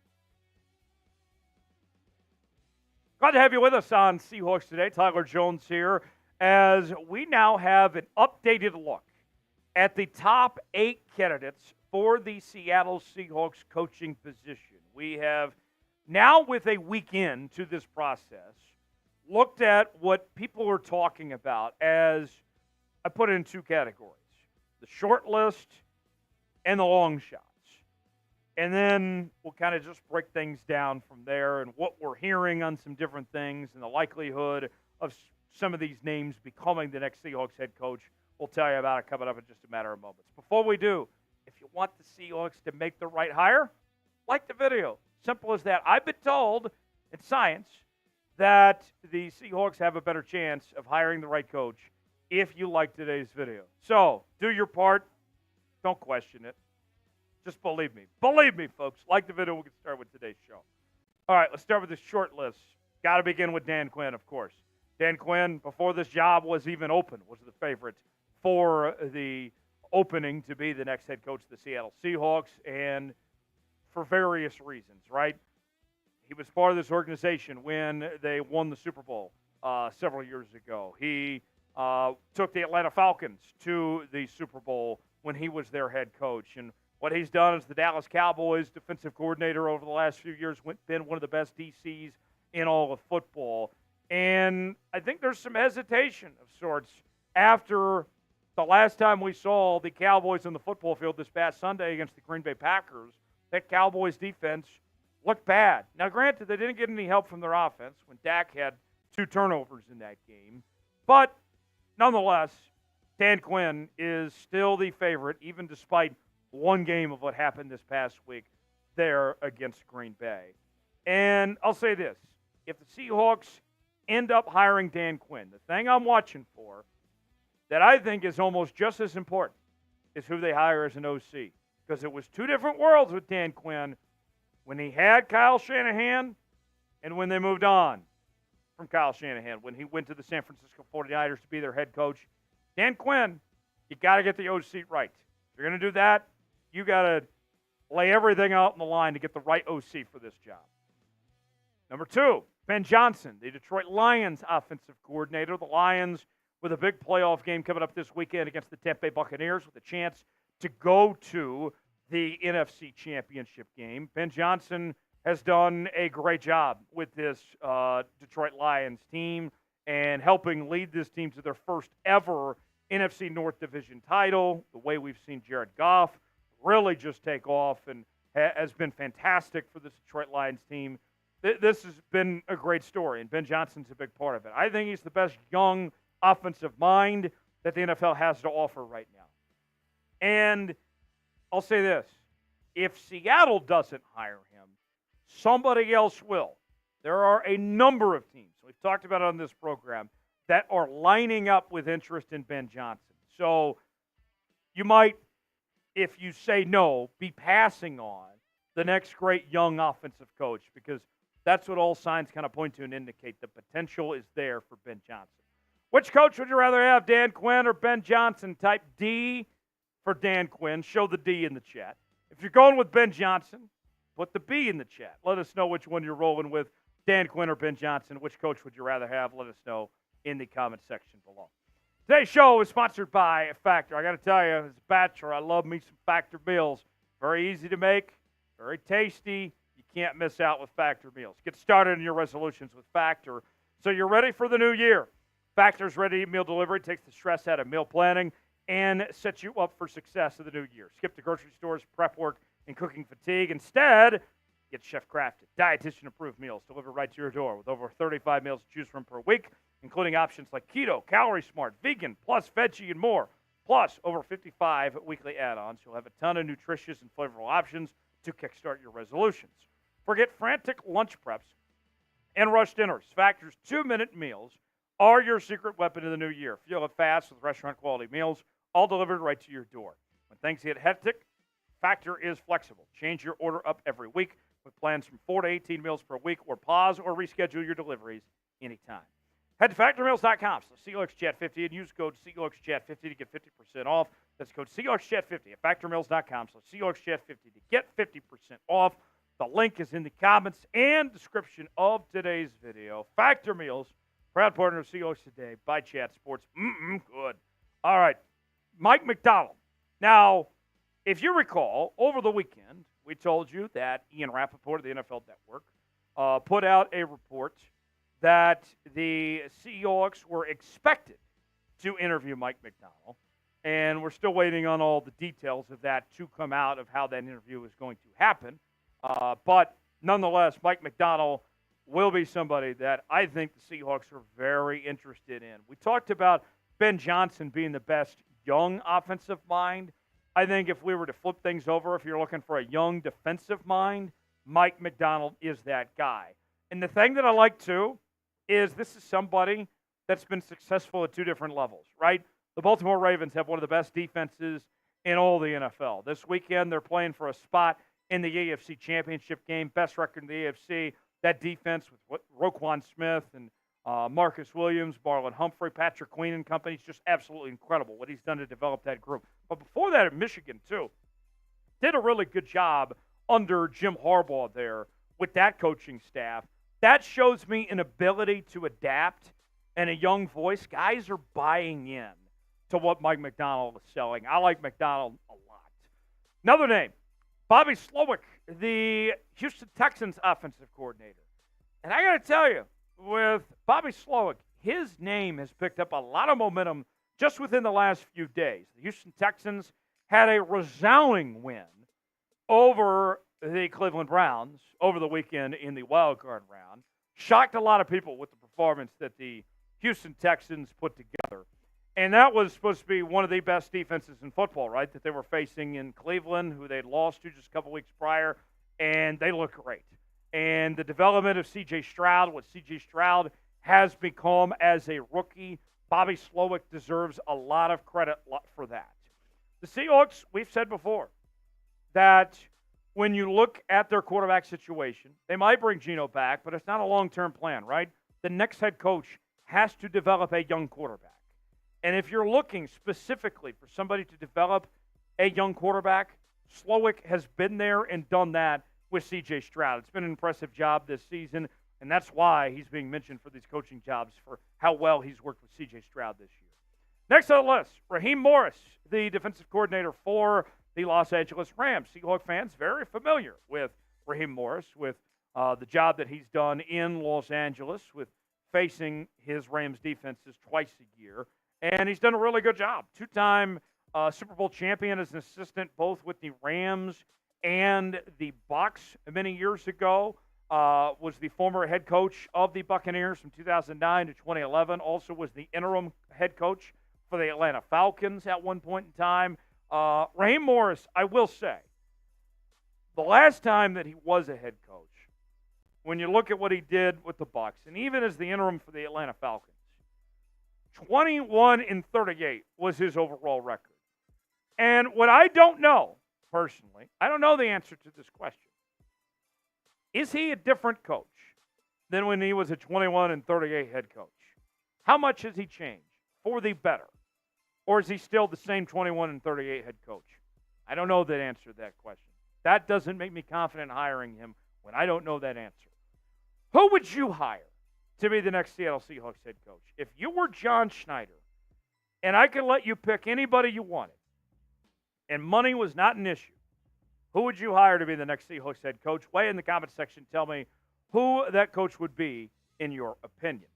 Glad to have you with us on Seahawks Today. Tyler Jones here as we now have an updated look at the top 8 candidates for the Seattle Seahawks coaching position. We have now, with a week into this process, looked at what people are talking about as I put it in 2 categories. The short list and the long shots. And then we'll kind of just break things down from there and what we're hearing on some different things and the likelihood of some of these names becoming the next Seahawks head coach. We'll tell you about it coming up in just a matter of moments. Before we do, if you want the Seahawks to make the right hire, like the video. Simple as that. I've been told in science that the Seahawks have a better chance of hiring the right coach if you like today's video. So, do your part. Don't question it. Just believe me. Believe me, folks. Like the video, we'll get started with today's show. All right, let's start with the short list. Got to begin with Dan Quinn, of course. Dan Quinn, before this job was even open, was the favorite for the opening to be the next head coach of the Seattle Seahawks, and for various reasons, right? He was part of this organization when they won the Super Bowl several years ago. He took the Atlanta Falcons to the Super Bowl when he was their head coach. And what he's done as the Dallas Cowboys defensive coordinator over the last few years, been one of the best DCs in all of football. And I think there's some hesitation of sorts after the last time we saw the Cowboys on the football field this past Sunday against the Green Bay Packers. That Cowboys defense looked bad. Now, granted, they didn't get any help from their offense when Dak had 2 turnovers in that game. But nonetheless, Dan Quinn is still the favorite, even despite one game of what happened this past week there against Green Bay. And I'll say this. If the Seahawks end up hiring Dan Quinn, the thing I'm watching for that I think is almost just as important is who they hire as an OC. Because it was 2 different worlds with Dan Quinn when he had Kyle Shanahan and when they moved on from Kyle Shanahan, when he went to the San Francisco 49ers to be their head coach. Dan Quinn, you got to get the OC right. If you're going to do that, you got to lay everything out on the line to get the right OC for this job. Number 2, Ben Johnson, the Detroit Lions offensive coordinator. The Lions with a big playoff game coming up this weekend against the Tampa Bay Buccaneers with a chance to go to the NFC Championship game. Ben Johnson has done a great job with this Detroit Lions team and helping lead this team to their first ever NFC North Division title, the way we've seen Jared Goff really just take off and has been fantastic for this Detroit Lions team. This has been a great story, and Ben Johnson's a big part of it. I think he's the best young offensive mind that the NFL has to offer right now. And I'll say this. If Seattle doesn't hire him, somebody else will. There are a number of teams, we've talked about it on this program, that are lining up with interest in Ben Johnson. So you might, if you say no, be passing on the next great young offensive coach, because that's what all signs kind of point to and indicate. The potential is there for Ben Johnson. Which coach would you rather have, Dan Quinn or Ben Johnson? Type D for Dan Quinn. Show the D in the chat. If you're going with Ben Johnson, put the B in the chat. Let us know which one you're rolling with, Dan Quinn or Ben Johnson. Which coach would you rather have? Let us know in the comment section below. Today's show is sponsored by Factor. I got to tell you, as a bachelor, I love me some Factor meals. Very easy to make, very tasty. You can't miss out with Factor meals. Get started on your resolutions with Factor so you're ready for the new year. Factor's ready meal delivery takes the stress out of meal planning and sets you up for success of the new year. Skip the grocery stores, prep work, and cooking fatigue. Instead, get chef-crafted, dietitian-approved meals delivered right to your door with over 35 meals to choose from per week, including options like keto, calorie smart, vegan, plus veggie, and more. Plus, over 55 weekly add-ons. You'll have a ton of nutritious and flavorful options to kickstart your resolutions. Forget frantic lunch preps and rush dinners. Factor's 2-minute meals are your secret weapon in the new year. Fuel it fast with restaurant-quality meals, all delivered right to your door. When things get hectic, Factor is flexible. Change your order up every week with plans from 4 to 18 meals per week, or pause or reschedule your deliveries anytime. Head to factormeals.com/CLXChat50 and use code CLXChat50 to get 50% off. That's code CLXChat50 at factormeals.com/CLXChat50 to get 50% off. The link is in the comments and description of today's video. Factor Meals, proud partner of CLX Today by Chat Sports. Good. All right. Mike Macdonald. Now, if you recall, over the weekend, we told you that Ian Rappaport of the NFL Network put out a report that the Seahawks were expected to interview Mike Macdonald, and we're still waiting on all the details of that to come out of how that interview is going to happen. But nonetheless, Mike Macdonald will be somebody that I think the Seahawks are very interested in. We talked about Ben Johnson being the best young offensive mind. I think if we were to flip things over, if you're looking for a young defensive mind, Mike Macdonald is that guy. And the thing that I like, too, is this is somebody that's been successful at two different levels, right? The Baltimore Ravens have one of the best defenses in all the NFL. This weekend, they're playing for a spot in the AFC Championship game, best record in the AFC. That defense with Roquan Smith and Marcus Williams, Marlon Humphrey, Patrick Queen and company is just absolutely incredible what he's done to develop that group. But before that, at Michigan, too, did a really good job under Jim Harbaugh there with that coaching staff. That shows me an ability to adapt and a young voice. Guys are buying in to what Mike Macdonald is selling. I like Macdonald a lot. Another name, Bobby Slowick, the Houston Texans offensive coordinator. And I got to tell you, with Bobby Slowick, his name has picked up a lot of momentum just within the last few days. The Houston Texans had a resounding win over the Cleveland Browns over the weekend in the wild card round. Shocked a lot of people with the performance that the Houston Texans put together. And that was supposed to be one of the best defenses in football, right, that they were facing in Cleveland, who they'd lost to just a couple weeks prior, and they look great. And the development of C.J. Stroud, what C.J. Stroud has become as a rookie, Bobby Slowick deserves a lot of credit for that. The Seahawks, we've said before, that when you look at their quarterback situation, they might bring Geno back, but it's not a long-term plan, right? The next head coach has to develop a young quarterback. And if you're looking specifically for somebody to develop a young quarterback, Slowick has been there and done that with C.J. Stroud. It's been an impressive job this season, and that's why he's being mentioned for these coaching jobs, for how well he's worked with C.J. Stroud this year. Next on the list, Raheem Morris, the defensive coordinator for the Los Angeles Rams. Seahawks fans very familiar with Raheem Morris, with the job that he's done in Los Angeles, with facing his Rams defenses twice a year. And he's done a really good job. Two-time Super Bowl champion as an assistant, both with the Rams and the Bucs many years ago. Was the former head coach of the Buccaneers from 2009 to 2011. Also was the interim head coach for the Atlanta Falcons at one point in time. Raheem Morris, I will say, the last time that he was a head coach, when you look at what he did with the Bucs, and even as the interim for the Atlanta Falcons, 21-38 was his overall record. And what I don't know, personally, I don't know the answer to this question. Is he a different coach than when he was a 21-38 head coach? How much has he changed for the better? Or is he still the same 21-38 head coach? I don't know that answer to that question. That doesn't make me confident in hiring him when I don't know that answer. Who would you hire to be the next Seattle Seahawks head coach? If you were John Schneider, and I could let you pick anybody you wanted, and money was not an issue, who would you hire to be the next Seahawks head coach? Weigh in the comment section. Tell me who that coach would be in your opinion.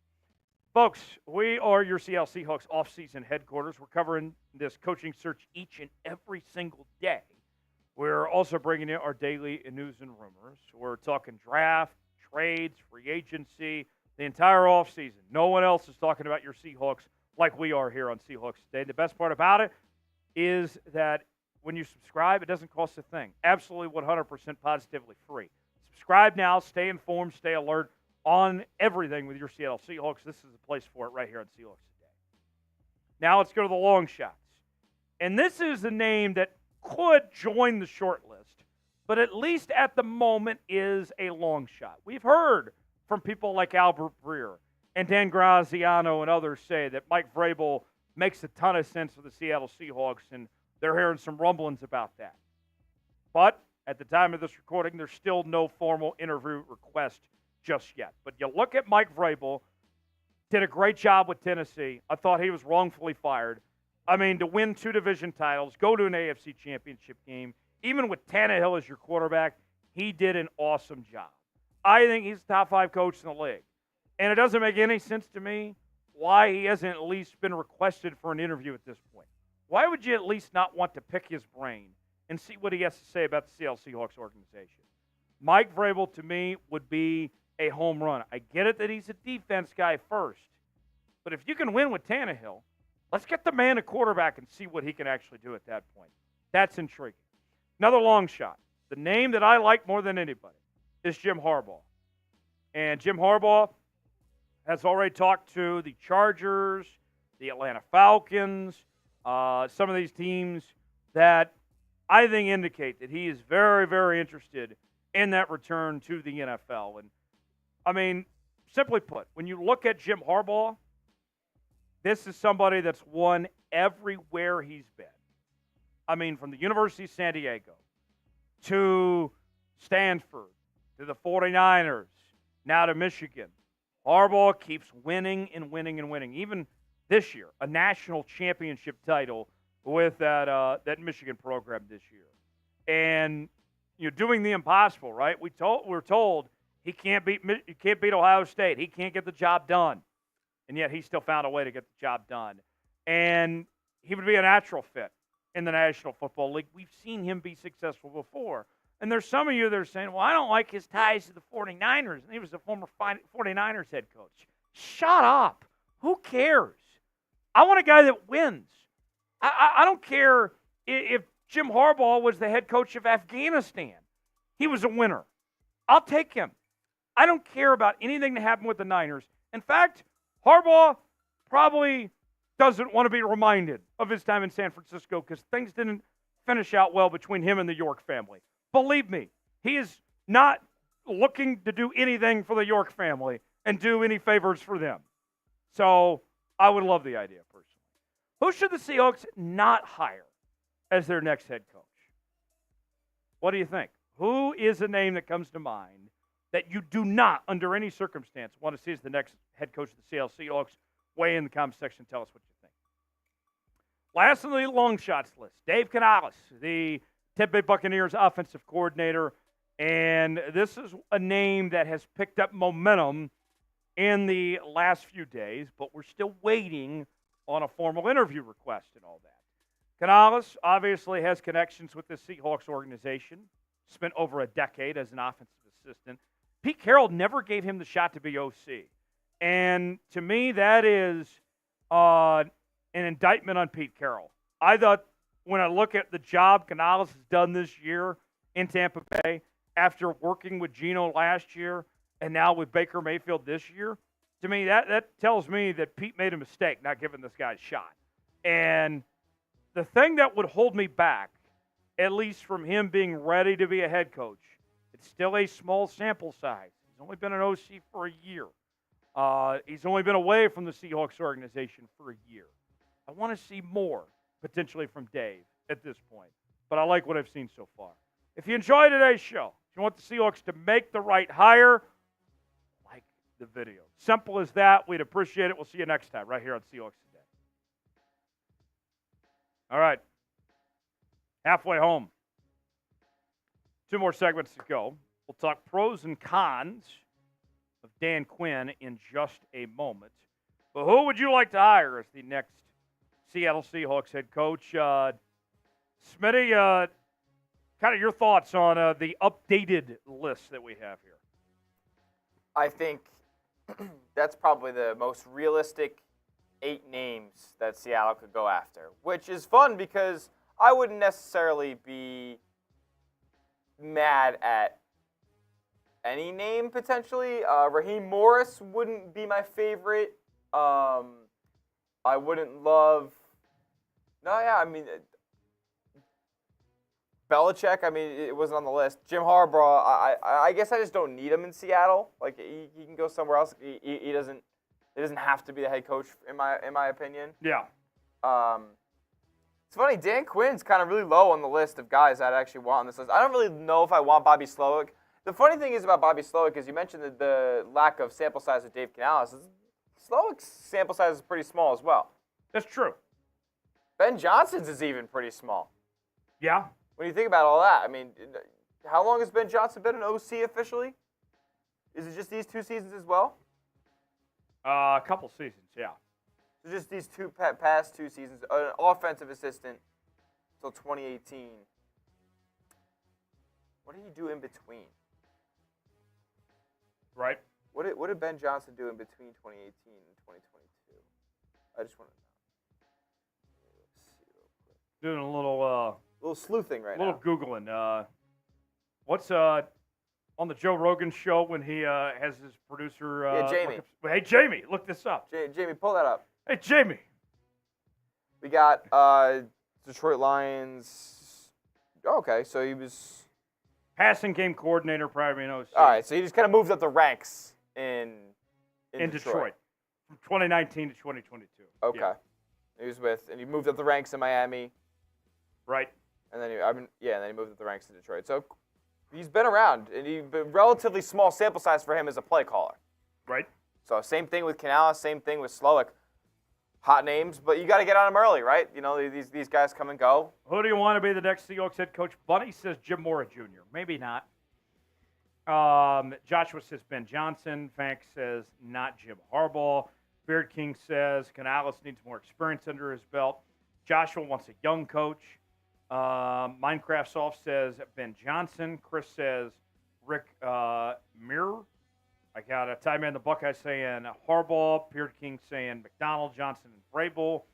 Folks, we are your Seattle Seahawks offseason headquarters. We're covering this coaching search each and every single day. We're also bringing in our daily news and rumors. We're talking draft, trades, free agency, the entire offseason. No one else is talking about your Seahawks like we are here on Seahawks Today. The best part about it is that when you subscribe, it doesn't cost a thing. Absolutely 100% positively free. Subscribe now. Stay informed. Stay alert on everything with your Seattle Seahawks. This is the place for it right here on Seahawks Today. Now let's go to the long shots. And this is a name that could join the short list, but at least at the moment is a long shot. We've heard from people like Albert Breer and Dan Graziano and others say that Mike Vrabel makes a ton of sense for the Seattle Seahawks, and they're hearing some rumblings about that. But at the time of this recording, there's still no formal interview request just yet. But you look at Mike Vrabel, did a great job with Tennessee. I thought he was wrongfully fired. I mean, to win 2 division titles, go to an AFC championship game, even with Tannehill as your quarterback, he did an awesome job. I think he's the top 5 coach in the league. And it doesn't make any sense to me why he hasn't at least been requested for an interview at this point. Why would you at least not want to pick his brain and see what he has to say about the Seattle Seahawks organization? Mike Vrabel, to me, would be a home run. I get it that he's a defense guy first. But if you can win with Tannehill, let's get the man a quarterback and see what he can actually do at that point. That's intriguing. Another long shot. The name that I like more than anybody is Jim Harbaugh. And Jim Harbaugh has already talked to the Chargers, the Atlanta Falcons, some of these teams that I think indicate that he is very, very interested in that return to the NFL. And, I mean, simply put, when you look at Jim Harbaugh, this is somebody that's won everywhere he's been. I mean, from the University of San Diego to Stanford to the 49ers, now to Michigan. Harbaugh keeps winning and winning and winning. Even this year, a national championship title with that Michigan program this year. And you're doing the impossible, right? We're told he can't beat Ohio State. He can't get the job done. And yet he still found a way to get the job done. And he would be a natural fit in the National Football League. We've seen him be successful before. And there's some of you that are saying, well, I don't like his ties to the 49ers. And he was the former 49ers head coach. Shut up. Who cares? I want a guy that wins. I don't care if Jim Harbaugh was the head coach of Afghanistan. He was a winner. I'll take him. I don't care about anything that happened with the Niners. In fact, Harbaugh probably doesn't want to be reminded of his time in San Francisco because things didn't finish out well between him and the York family. Believe me, he is not looking to do anything for the York family and do any favors for them. So I would love the idea personally. Who should the Seahawks not hire as their next head coach? What do you think? Who is a name that comes to mind that you do not, under any circumstance, want to see as the next head coach of the Seattle Seahawks? Weigh in the comment section. Tell us what you think. Last on the long shots list, Dave Canales, the Tampa Bay Buccaneers offensive coordinator. And this is a name that has picked up momentum in the last few days, but we're still waiting on a formal interview request and all that. Canales obviously has connections with the Seahawks organization, spent over a decade as an offensive assistant. Pete Carroll never gave him the shot to be OC. And to me, that is an indictment on Pete Carroll. I thought when I look at the job Canales has done this year in Tampa Bay, after working with Geno last year and now with Baker Mayfield this year, to me, that tells me that Pete made a mistake not giving this guy a shot. And the thing that would hold me back, at least from him being ready to be a head coach, it's still a small sample size. He's only been an OC for a year. He's only been away from the Seahawks organization for a year. I want to see more, potentially, from Dave at this point. But I like what I've seen so far. If you enjoyed today's show, if you want the Seahawks to make the right hire, like the video. Simple as that. We'd appreciate it. We'll see you next time right here on Seahawks Today. All right. Halfway home. 2 more segments to go. We'll talk pros and cons of Dan Quinn in just a moment. But who would you like to hire as the next Seattle Seahawks head coach? Smitty, kind of your thoughts on the updated list that we have here. I think that's probably the most realistic 8 names that Seattle could go after, which is fun because I wouldn't necessarily be mad at any name potentially. Raheem Morris wouldn't be my favorite. I wouldn't love. Belichick, it wasn't on the list. Jim Harbaugh, I guess I just don't need him in Seattle. Like he can go somewhere else. He doesn't have to be the head coach in my opinion. Yeah. It's funny, Dan Quinn's kind of really low on the list of guys I'd actually want on this list. I don't really know if I want Bobby Slowick. The funny thing is about Bobby Slowick is you mentioned the lack of sample size with Dave Canales. Slowick's sample size is pretty small as well. That's true. Ben Johnson's is even pretty small. Yeah. When you think about all that, how long has Ben Johnson been an OC officially? Is it just these 2 seasons as well? A couple seasons, yeah. So just these past 2 seasons, an offensive assistant until 2018. What did he do in between? Right. What did Ben Johnson do in between 2018 and 2022? I just want to know. Let's see real quick. Doing a little sleuthing right now. A little Googling. What's on the Joe Rogan show when he has his producer? Jamie. Hey, Jamie, look this up. Jamie, pull that up. Hey, Jamie. We got Detroit Lions. Oh, okay, so he was passing game coordinator prior to being OC. All right, so he just kind of moved up the ranks in Detroit from 2019 to 2022. Okay. Yeah. He moved up the ranks in Miami. Right. And then he moved up the ranks in Detroit. So he's been around, and relatively small sample size for him as a play caller. Right. So same thing with Canales, same thing with Slowick. Hot names, but you got to get on them early, right? You know, these guys come and go. Who do you want to be the next Seahawks head coach? Bunny says Jim Mora Jr. Maybe not. Joshua says Ben Johnson. Fank says not Jim Harbaugh. Beard King says Canales needs more experience under his belt. Joshua wants a young coach. Minecraft Soft says Ben Johnson. Chris says Rick Mirror. I got a tie man in the Buckeye saying Harbaugh. Beard King saying McDonald, Johnson, and Vrabel.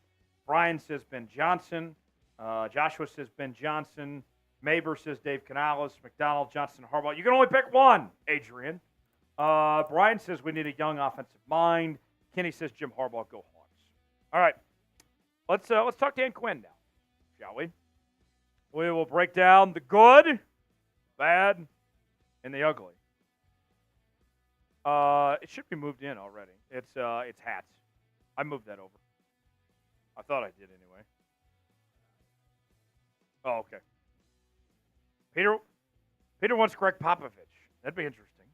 Brian says Ben Johnson. Joshua says Ben Johnson. Maber says Dave Canales. McDonald, Johnson, Harbaugh. You can only pick one, Adrian. Brian says we need a young offensive mind. Kenny says Jim Harbaugh, go Hawks. All right. Let's talk Dan Quinn now, shall we? We will break down the good, bad, and the ugly. It should be moved in already. It's hats. I moved that over. I thought I did anyway. Oh, okay. Peter wants Greg Popovich. That'd be interesting.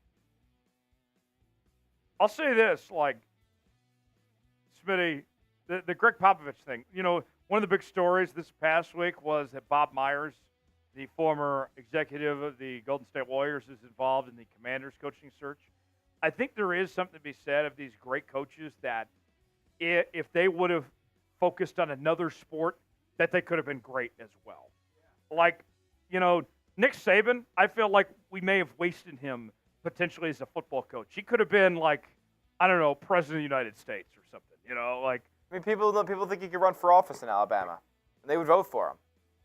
I'll say this, like, Smitty, the Greg Popovich thing. You know, one of the big stories this past week was that Bob Myers, the former executive of the Golden State Warriors, is involved in the Commanders coaching search. I think there is something to be said of these great coaches that if they would have focused on another sport, that they could have been great as well. Like, Nick Saban, I feel like we may have wasted him potentially as a football coach. He could have been like, I don't know, president of the United States or something. People think he could run for office in Alabama, and they would vote for him.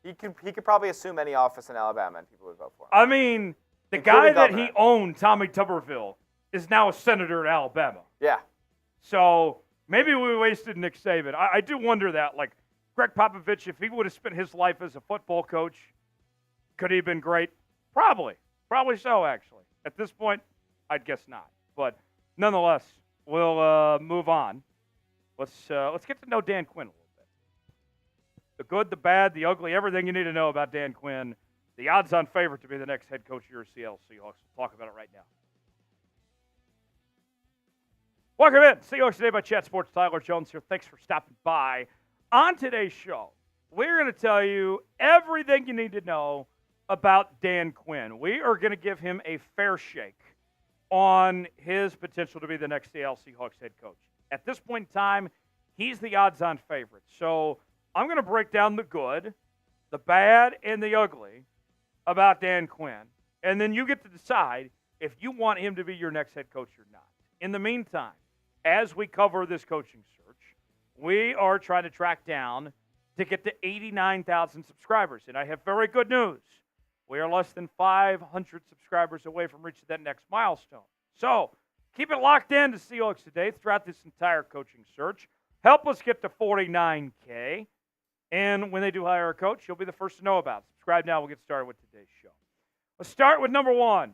He could probably assume any office in Alabama, and people would vote for him. I mean, the guy that he owned, Tommy Tuberville, is now a senator in Alabama. Yeah. So maybe we wasted Nick Saban. I do wonder that. Like, Greg Popovich, if he would have spent his life as a football coach, could he have been great? Probably. Probably so, actually. At this point, I'd guess not. But nonetheless, we'll move on. Let's get to know Dan Quinn a little bit. The good, the bad, the ugly, everything you need to know about Dan Quinn. The odds-on favorite to be the next head coach of your Seattle Seahawks. We'll talk about it right now. Welcome in. Seahawks Today by Chat Sports. Tyler Jones here. Thanks for stopping by. On today's show, we're going to tell you everything you need to know about Dan Quinn. We are going to give him a fair shake on his potential to be the next Seattle Seahawks head coach. At this point in time, he's the odds-on favorite. So I'm going to break down the good, the bad, and the ugly about Dan Quinn. And then you get to decide if you want him to be your next head coach or not. In the meantime, as we cover this coaching search, we are trying to track down to get to 89,000 subscribers. And I have very good news. We are less than 500 subscribers away from reaching that next milestone. So keep it locked in to Seahawks Today throughout this entire coaching search. Help us get to 49K. And when they do hire a coach, you'll be the first to know about it. Subscribe now. We'll get started with today's show. Let's start with number one,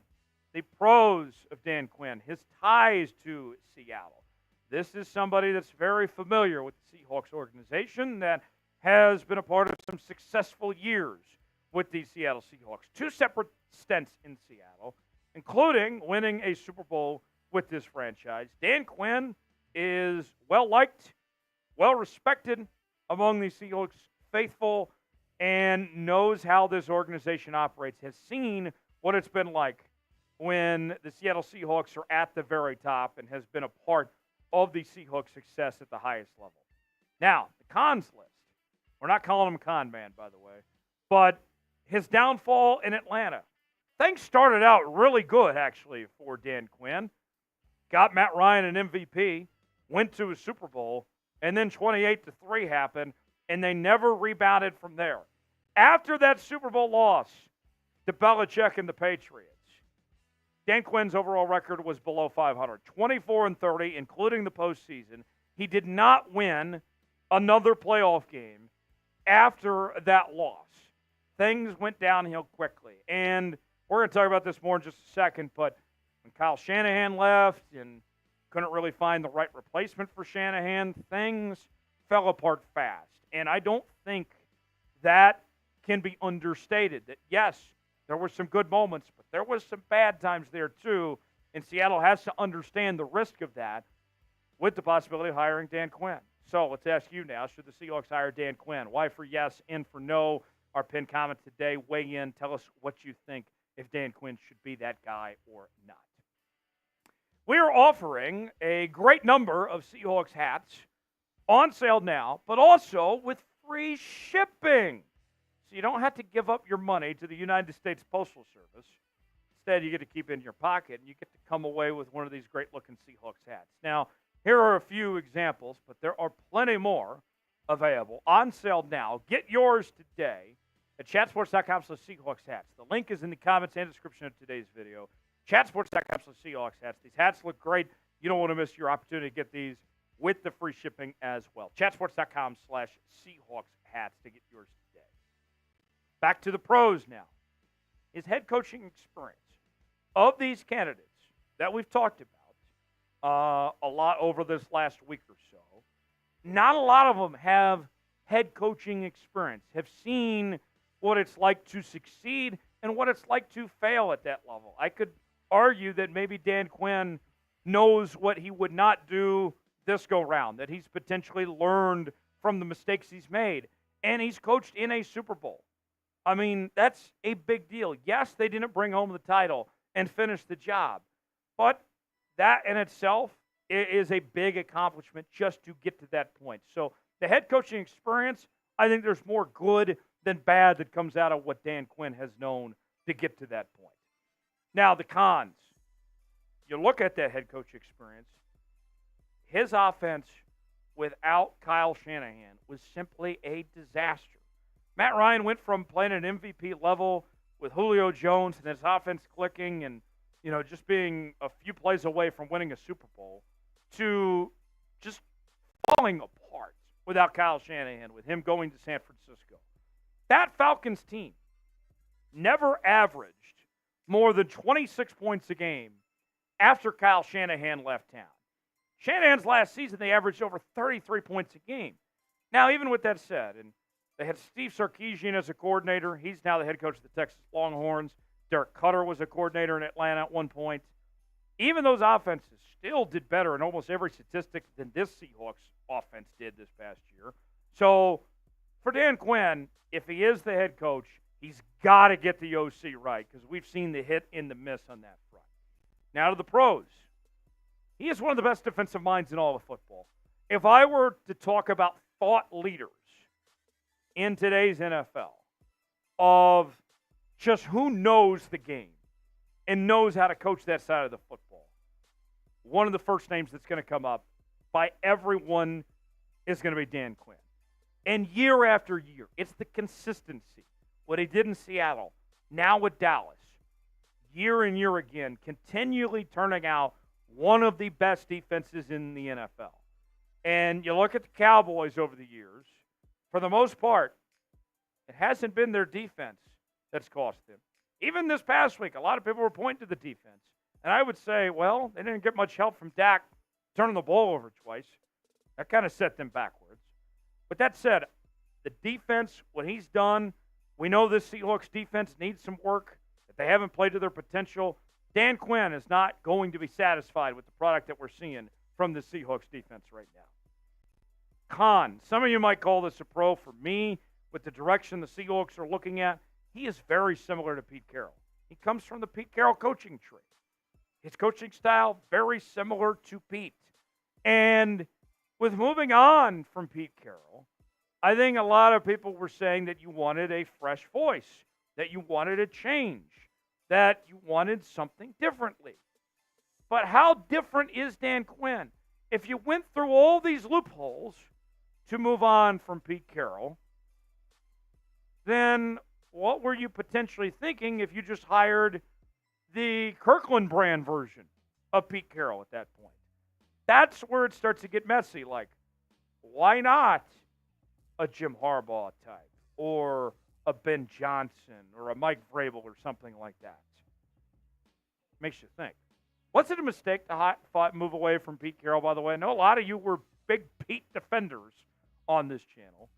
the pros of Dan Quinn, his ties to Seattle. This is somebody that's very familiar with the Seahawks organization that has been a part of some successful years with the Seattle Seahawks. 2 separate stints in Seattle, including winning a Super Bowl with this franchise. Dan Quinn is well-liked, well-respected among the Seahawks faithful, and knows how this organization operates, has seen what it's been like when the Seattle Seahawks are at the very top, and has been a part of the Seahawks' success at the highest level. Now, the cons list. We're not calling him con man, by the way, but his downfall in Atlanta. Things started out really good, actually, for Dan Quinn. Got Matt Ryan an MVP, went to a Super Bowl, and then 28-3 happened, and they never rebounded from there. After that Super Bowl loss to Belichick and the Patriots, Dan Quinn's overall record was below 500, 24-30, including the postseason. He did not win another playoff game after that loss. Things went downhill quickly. And we're going to talk about this more in just a second, but when Kyle Shanahan left and couldn't really find the right replacement for Shanahan, things fell apart fast. And I don't think that can be understated. That, yes, there were some good moments, but there was some bad times there too, and Seattle has to understand the risk of that with the possibility of hiring Dan Quinn. So let's ask you now, should the Seahawks hire Dan Quinn? Why for yes and for no? Our pinned comment today. Weigh in. Tell us what you think if Dan Quinn should be that guy or not. We are offering a great number of Seahawks hats on sale now, but also with free shipping. So you don't have to give up your money to the United States Postal Service. Instead, you get to keep it in your pocket, and you get to come away with one of these great-looking Seahawks hats. Now, here are a few examples, but there are plenty more available on sale now. Get yours today at chatsports.com/Seahawks hats. The link is in the comments and description of today's video. Chatsports.com/Seahawks hats. These hats look great. You don't want to miss your opportunity to get these with the free shipping as well. Chatsports.com/Seahawks hats to get yours today. Back to the pros now. His head coaching experience. Of these candidates that we've talked about a lot over this last week or so, not a lot of them have head coaching experience, have seen what it's like to succeed and what it's like to fail at that level. I could argue that maybe Dan Quinn knows what he would not do this go-round, that he's potentially learned from the mistakes he's made, and he's coached in a Super Bowl. I mean, that's a big deal. Yes, they didn't bring home the title and finish the job, but that in itself is a big accomplishment just to get to that point. So the head coaching experience, I think there's more good than bad that comes out of what Dan Quinn has known to get to that point. Now, the cons. You look at that head coach experience, his offense without Kyle Shanahan was simply a disaster. Matt Ryan went from playing at an MVP level with Julio Jones and his offense clicking and, just being a few plays away from winning a Super Bowl to just falling apart without Kyle Shanahan, with him going to San Francisco. That Falcons team never averaged more than 26 points a game after Kyle Shanahan left town. Shanahan's last season, they averaged over 33 points a game. Now, even with that said, and they had Steve Sarkisian as a coordinator. He's now the head coach of the Texas Longhorns. Derek Cutter was a coordinator in Atlanta at one point. Even those offenses still did better in almost every statistic than this Seahawks offense did this past year. So, for Dan Quinn, if he is the head coach, he's got to get the OC right, because we've seen the hit and the miss on that front. Now to the pros. He is one of the best defensive minds in all of football. If I were to talk about thought leaders in today's NFL of just who knows the game and knows how to coach that side of the football, one of the first names that's going to come up by everyone is going to be Dan Quinn. And year after year, it's the consistency. What he did in Seattle, now with Dallas, year and year again, continually turning out one of the best defenses in the NFL. And you look at the Cowboys over the years, for the most part, it hasn't been their defense that's cost them. Even this past week, a lot of people were pointing to the defense. And I would say, well, they didn't get much help from Dak turning the ball over twice. That kind of set them backwards. But that said, the defense, what he's done, we know this Seahawks defense needs some work, that they haven't played to their potential. Dan Quinn is not going to be satisfied with the product that we're seeing from the Seahawks defense right now. Con, some of you might call this a pro. For me, with the direction the Seahawks are looking at, he is very similar to Pete Carroll. He comes from the Pete Carroll coaching tree. His coaching style, very similar to Pete. And with moving on from Pete Carroll, I think a lot of people were saying that you wanted a fresh voice, that you wanted a change, that you wanted something differently. But how different is Dan Quinn? If you went through all these loopholes to move on from Pete Carroll, then what were you potentially thinking if you just hired the Kirkland brand version of Pete Carroll at that point? That's where it starts to get messy. Like, why not a Jim Harbaugh type or a Ben Johnson or a Mike Vrabel or something like that? Makes you think. Was it a mistake to move away from Pete Carroll, by the way? I know a lot of you were big Pete defenders on this channel.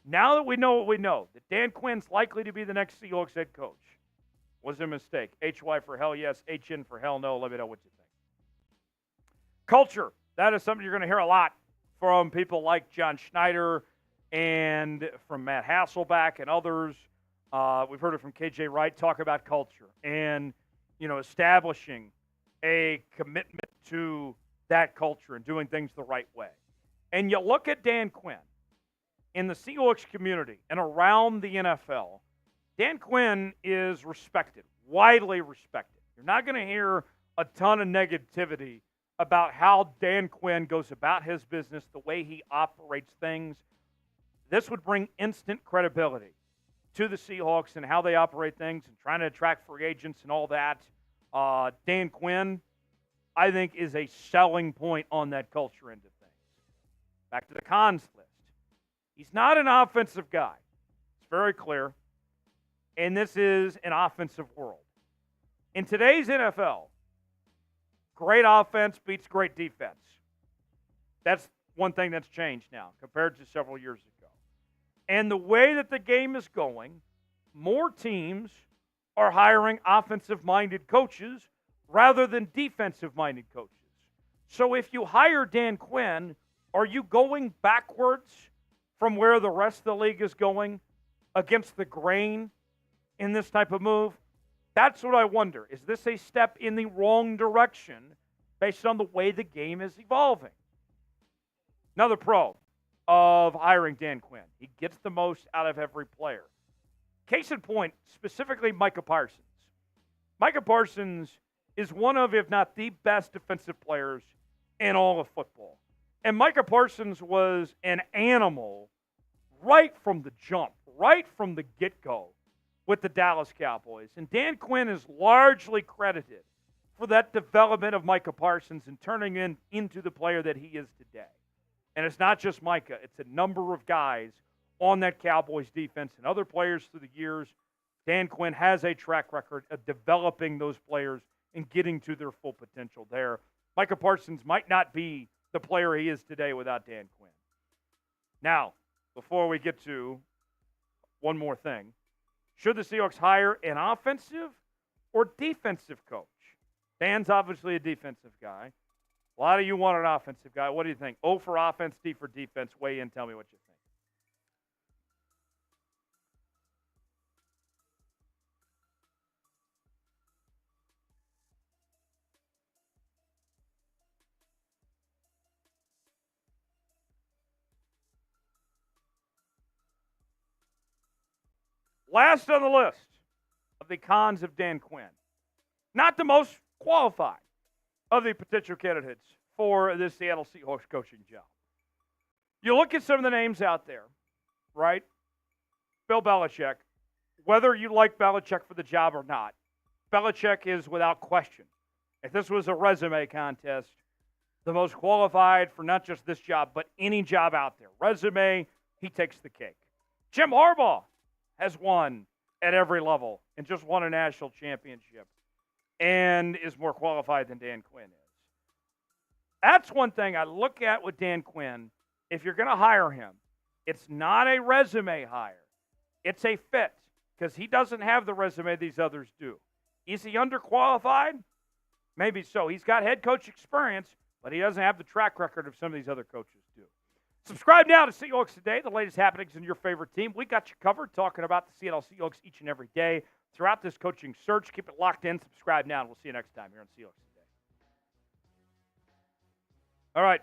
Now that we know what we know, that Dan Quinn's likely to be the next Seahawks head coach, was it a mistake? HY for hell yes, HN for hell no. Let me know what you think. Culture. That is something you're going to hear a lot from people like John Schneider and from Matt Hasselback and others. We've heard it from KJ Wright talk about culture and, establishing a commitment to that culture and doing things the right way. And you look at Dan Quinn in the Seahawks community and around the NFL, Dan Quinn is respected, widely respected. You're not going to hear a ton of negativity about how Dan Quinn goes about his business, the way he operates things. This would bring instant credibility to the Seahawks and how they operate things and trying to attract free agents and all that. Dan Quinn, I think, is a selling point on that culture end of things. Back to the cons list. He's not an offensive guy. It's very clear. And this is an offensive world. In today's NFL, great offense beats great defense. That's one thing that's changed now compared to several years ago. And the way that the game is going, more teams are hiring offensive-minded coaches rather than defensive-minded coaches. So if you hire Dan Quinn, are you going backwards from where the rest of the league is going against the grain in this type of move? That's what I wonder. Is this a step in the wrong direction based on the way the game is evolving? Another pro. of hiring Dan Quinn. He gets the most out of every player. Case in point, specifically Micah Parsons. Micah Parsons is one of, if not the best defensive players in all of football. And Micah Parsons was an animal right from the jump, right from the get-go with the Dallas Cowboys. And Dan Quinn is largely credited for that development of Micah Parsons and turning him into the player that he is today. And it's not just Micah. It's a number of guys on that Cowboys defense and other players through the years. Dan Quinn has a track record of developing those players and getting to their full potential there. Micah Parsons might not be the player he is today without Dan Quinn. Now, before we get to one more thing, should the Seahawks hire an offensive or defensive coach? Dan's obviously a defensive guy. A lot of you want an offensive guy. What do you think? O for offense, D for defense. Weigh in. Tell me what you think. Last on the list of the cons of Dan Quinn. Not the most qualified of the potential candidates for the Seattle Seahawks coaching job. You look at some of the names out there, right? Bill Belichick. Whether you like Belichick for the job or not, Belichick is without question, if this was a resume contest, the most qualified for not just this job, but any job out there. Resume, he takes the cake. Jim Harbaugh has won at every level and just won a national championship and is more qualified than Dan Quinn is. That's one thing I look at with Dan Quinn. If you're going to hire him, it's not a resume hire. It's a fit because he doesn't have the resume these others do. Is he underqualified? Maybe so. He's got head coach experience, but he doesn't have the track record of some of these other coaches do. Subscribe now to Seahawks Today, the latest happenings in your favorite team. We got you covered, talking about the Seattle Seahawks each and every day throughout this coaching search. Keep it locked in. Subscribe now, and we'll see you next time here on Seahawks Today. All right.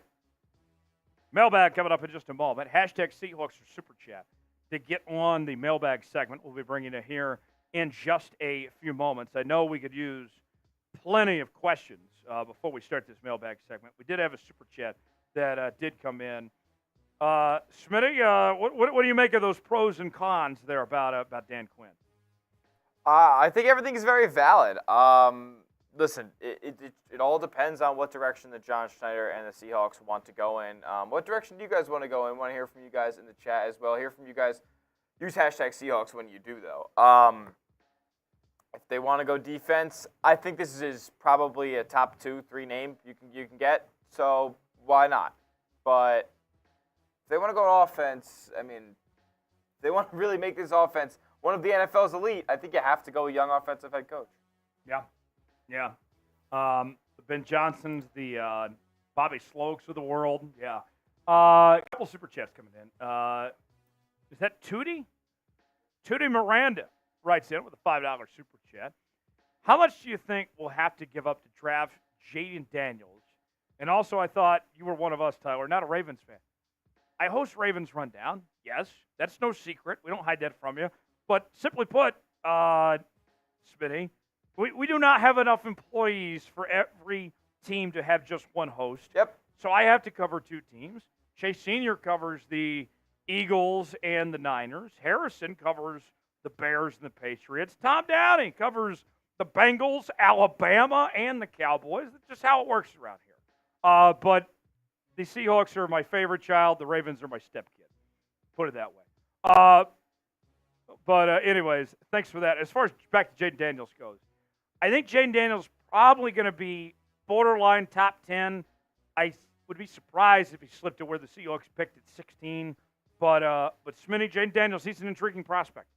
Mailbag coming up in just a moment. Hashtag Seahawks for Super Chat to get on the mailbag segment. We'll be bringing it here in just a few moments. I know we could use plenty of questions before we start this mailbag segment. We did have a Super Chat that did come in. Smitty, what do you make of those pros and cons there about Dan Quinn? I think everything is very valid. Listen, it all depends on what direction that John Schneider and the Seahawks want to go in. What direction do you guys want to go in? Want to hear from you guys in the chat as well. Hear from you guys. Use hashtag Seahawks when you do, though. If they want to go defense, I think this is probably a top 2-3 name you can get. So why not? But if they want to go offense, I mean, if they want to really make this offense one of the NFL's elite, I think you have to go a young offensive head coach. Yeah. Ben Johnson's, the Bobby Slokes of the world. Yeah. A couple super chats coming in. Is that Tootie? Tootie Miranda writes in with a $5 super chat. How much do you think we'll have to give up to draft Jaden Daniels? And also, I thought you were one of us, Tyler, not a Ravens fan. I host Ravens Rundown. Yes, that's no secret. We don't hide that from you. But simply put, Smitty, we do not have enough employees for every team to have just one host. Yep. So I have to cover two teams. Chase Sr. covers the Eagles and the Niners. Harrison covers the Bears and the Patriots. Tom Downey covers the Bengals, Alabama, and the Cowboys. That's just how it works around here. But the Seahawks are my favorite child. The Ravens are my stepkid. Put it that way. But anyways, thanks for that. As far as back to Jaden Daniels goes, I think Jaden Daniels probably going to be borderline top 10. I would be surprised if he slipped to where the Seahawks picked at 16. But Smitty, Jaden Daniels, he's an intriguing prospect.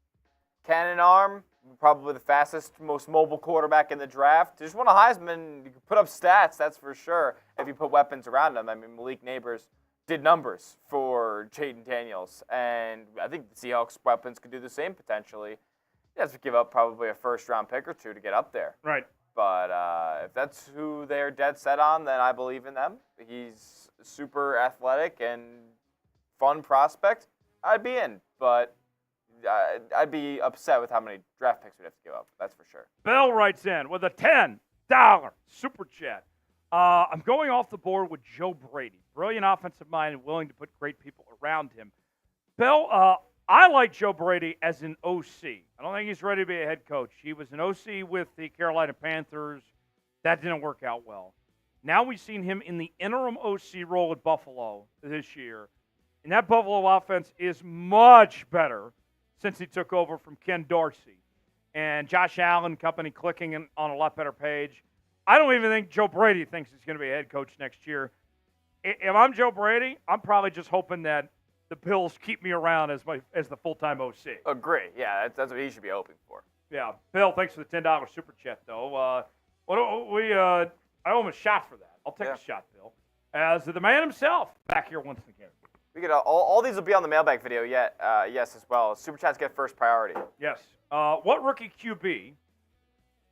Cannon arm, probably the fastest, most mobile quarterback in the draft. Just won a Heisman. You can put up stats, that's for sure, if you put weapons around him. I mean, Malik Neighbors did numbers for Jaden Daniels, and I think the Seahawks weapons could do the same potentially. You have to give up probably a first-round pick or two to get up there. Right. But if that's who they're dead set on, then I believe in them. He's super athletic and fun prospect, I'd be in. But I'd be upset with how many draft picks we'd have to give up. That's for sure. Bill writes in with a $10 super chat. I'm going off the board with Joe Brady. Brilliant offensive mind and willing to put great people around him. Bill, I like Joe Brady as an OC. I don't think he's ready to be a head coach. He was an OC with the Carolina Panthers. That didn't work out well. Now we've seen him in the interim OC role at Buffalo this year. And that Buffalo offense is much better since he took over from Ken Dorsey. And Josh Allen company clicking on a lot better page. I don't even think Joe Brady thinks he's going to be a head coach next year. If I'm Joe Brady, I'm probably just hoping that the Bills keep me around as the full-time OC. Agree. Yeah, that's what he should be hoping for. Yeah. Bill, thanks for the $10 super chat, though. I owe him a shot for that. I'll take a shot, Bill. As the man himself, back here once again. We get all these will be on the mailbag video yes, as well. Super chats get first priority. Yes. What rookie QB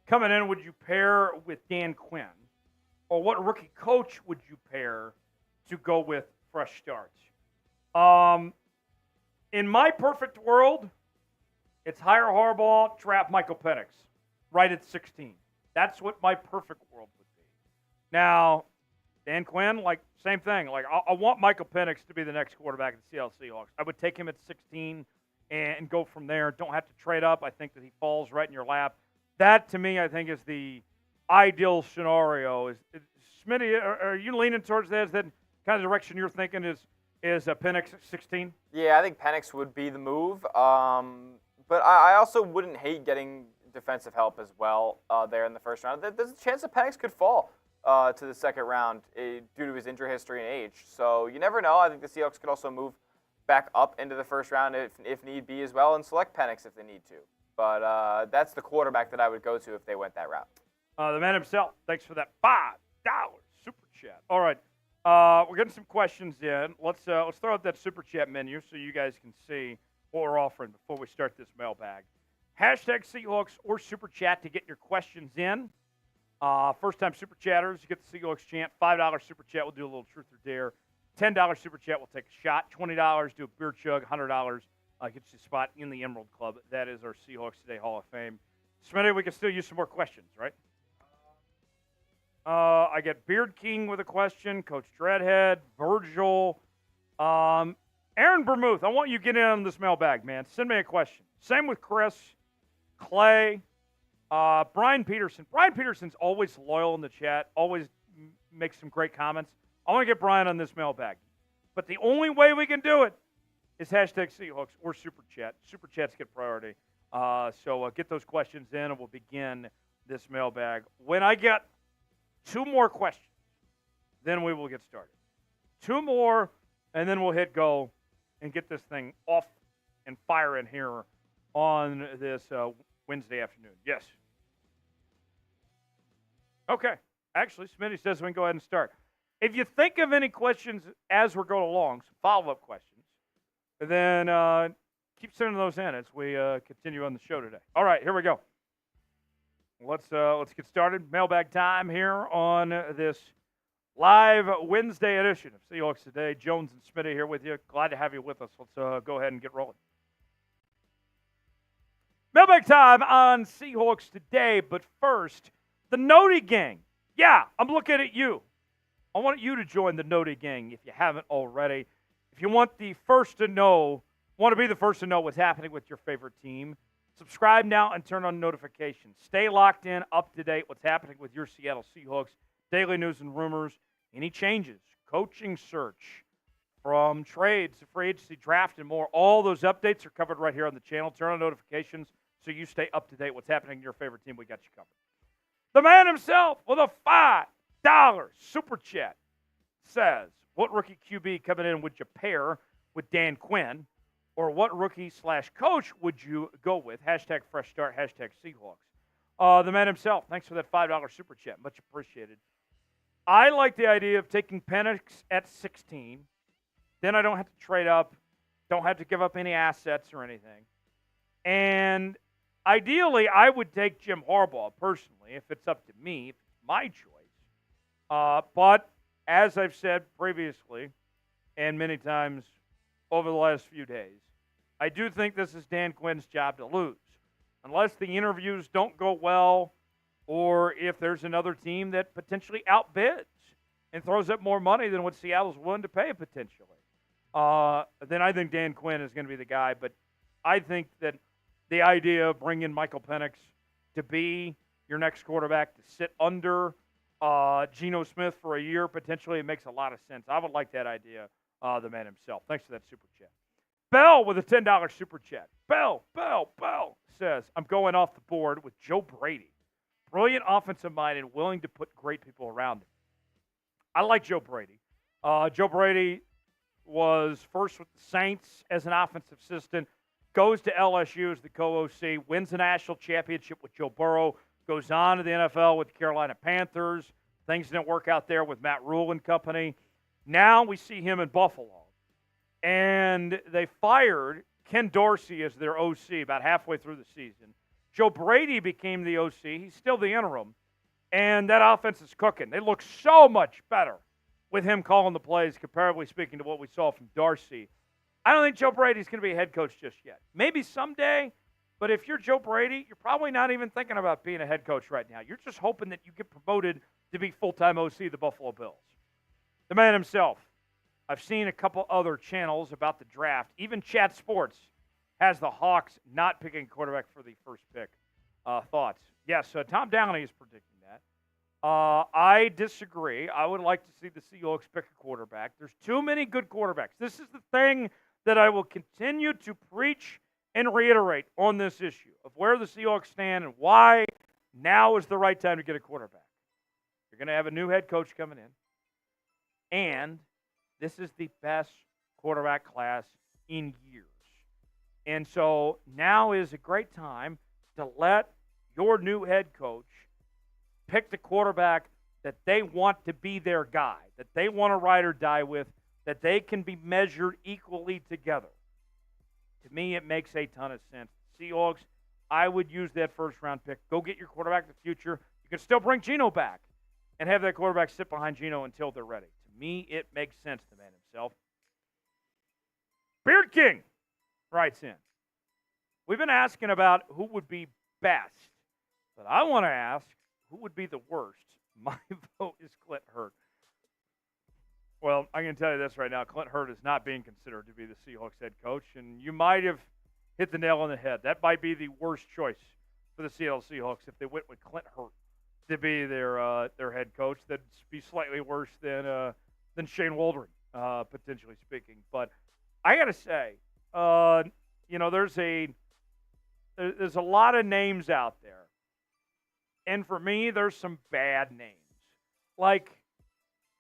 coming in would you pair with Dan Quinn? Or what rookie coach would you pair to go with fresh starts? In my perfect world, it's hire Harbaugh, draft Michael Penix right at 16. That's what my perfect world would be. Now, Dan Quinn, same thing. I want Michael Penix to be the next quarterback of the Seattle Seahawks. I would take him at 16 and go from there. Don't have to trade up. I think that he falls right in your lap. That, to me, I think is the ideal scenario. Smitty, are you leaning towards that? Is that kind of direction you're thinking is Penix at 16? Yeah, I think Penix would be the move. But I also wouldn't hate getting defensive help as well there in the first round. There's a chance that Penix could fall to the second round due to his injury history and age. So you never know. I think the Seahawks could also move back up into the first round if need be as well and select Penix if they need to. But that's the quarterback that I would go to if they went that route. The man himself, thanks for that $5 super chat. All right, we're getting some questions in. Let's throw out that super chat menu so you guys can see what we're offering before we start this mailbag. Hashtag Seahawks or super chat to get your questions in. First-time super chatters, you get the Seahawks chant. $5 super chat, we'll do a little truth or dare. $10 super chat, we'll take a shot. $20, do a beer chug. $100 gets you a spot in the Emerald Club. That is our Seahawks Today Hall of Fame. Smitty, we can still use some more questions, right? I get Beard King with a question. Coach Dreadhead, Virgil, Aaron Bermuth. I want you to get in on this mailbag, man. Send me a question. Same with Chris, Clay, Brian Peterson. Brian Peterson's always loyal in the chat, always makes some great comments. I want to get Brian on this mailbag. But the only way we can do it is hashtag Seahawks or Super Chat. Super Chats get priority. So get those questions in, and we'll begin this mailbag. When I get 2 more questions, then we will get started. 2 more, and then we'll hit go and get this thing off and firing here on this Wednesday afternoon. Yes. Okay. Actually, Smitty says we can go ahead and start. If you think of any questions as we're going along, some follow-up questions, then keep sending those in as we continue on the show today. All right, here we go. Let's get started. Mailbag time here on this live Wednesday edition of Seahawks Today. Jones and Smitty here with you. Glad to have you with us. Let's go ahead and get rolling. Mailbag time on Seahawks Today, but first, the Noti Gang. Yeah, I'm looking at you. I want you to join the Noti Gang if you haven't already. If you want to be the first to know what's happening with your favorite team, subscribe now and turn on notifications. Stay locked in, up to date, what's happening with your Seattle Seahawks, daily news and rumors, any changes, coaching search, from trades to free agency draft and more. All those updates are covered right here on the channel. Turn on notifications so you stay up to date what's happening in your favorite team. We got you covered. The man himself with a $5 super chat says, what rookie QB coming in would you pair with Dan Quinn? Or what rookie/coach would you go with? Hashtag fresh start, hashtag Seahawks. The man himself, thanks for that $5 super chat. Much appreciated. I like the idea of taking Penix at 16. Then I don't have to trade up, don't have to give up any assets or anything. And ideally, I would take Jim Harbaugh personally, if it's up to me, if it's my choice. But as I've said previously, and many times over the last few days. I do think this is Dan Quinn's job to lose. Unless the interviews don't go well, or if there's another team that potentially outbids and throws up more money than what Seattle's willing to pay potentially, then I think Dan Quinn is going to be the guy. But I think that the idea of bringing Michael Penix to be your next quarterback, to sit under Geno Smith for a year, potentially, it makes a lot of sense. I would like that idea, the man himself. Thanks for that super chat. Bell with a $10 super chat. Bell says, I'm going off the board with Joe Brady. Brilliant offensive mind and willing to put great people around him. I like Joe Brady. Joe Brady was first with the Saints as an offensive assistant, goes to LSU as the co-OC, wins the national championship with Joe Burrow, goes on to the NFL with the Carolina Panthers. Things didn't work out there with Matt Rule and company. Now we see him in Buffalo. And they fired Ken Dorsey as their OC about halfway through the season. Joe Brady became the OC. He's still the interim. And that offense is cooking. They look so much better with him calling the plays, comparatively speaking to what we saw from Dorsey. I don't think Joe Brady's going to be a head coach just yet. Maybe someday, but if you're Joe Brady, you're probably not even thinking about being a head coach right now. You're just hoping that you get promoted to be full-time OC of the Buffalo Bills. The man himself. I've seen a couple other channels about the draft. Even Chat Sports has the Hawks not picking quarterback for the first pick. Thoughts? Yes, Tom Downey is predicting that. I disagree. I would like to see the Seahawks pick a quarterback. There's too many good quarterbacks. This is the thing that I will continue to preach and reiterate on this issue of where the Seahawks stand and why now is the right time to get a quarterback. You're going to have a new head coach coming in, and this is the best quarterback class in years. And so now is a great time to let your new head coach pick the quarterback that they want to be their guy, that they want to ride or die with, that they can be measured equally together. To me, it makes a ton of sense. Seahawks, I would use that first-round pick. Go get your quarterback of the future. You can still bring Geno back and have that quarterback sit behind Geno until they're ready. To me, it makes sense, the man himself. Beard King writes in. We've been asking about who would be best, but I want to ask who would be the worst. My vote is Clint Hurtt. Well, I can tell you this right now. Clint Hurtt is not being considered to be the Seahawks head coach, and you might have hit the nail on the head. That might be the worst choice for the Seattle Seahawks if they went with Clint Hurtt to be their head coach. That'd be slightly worse than Shane Waldron, potentially speaking. But I got to say, there's a lot of names out there. And for me, there's some bad names. Like,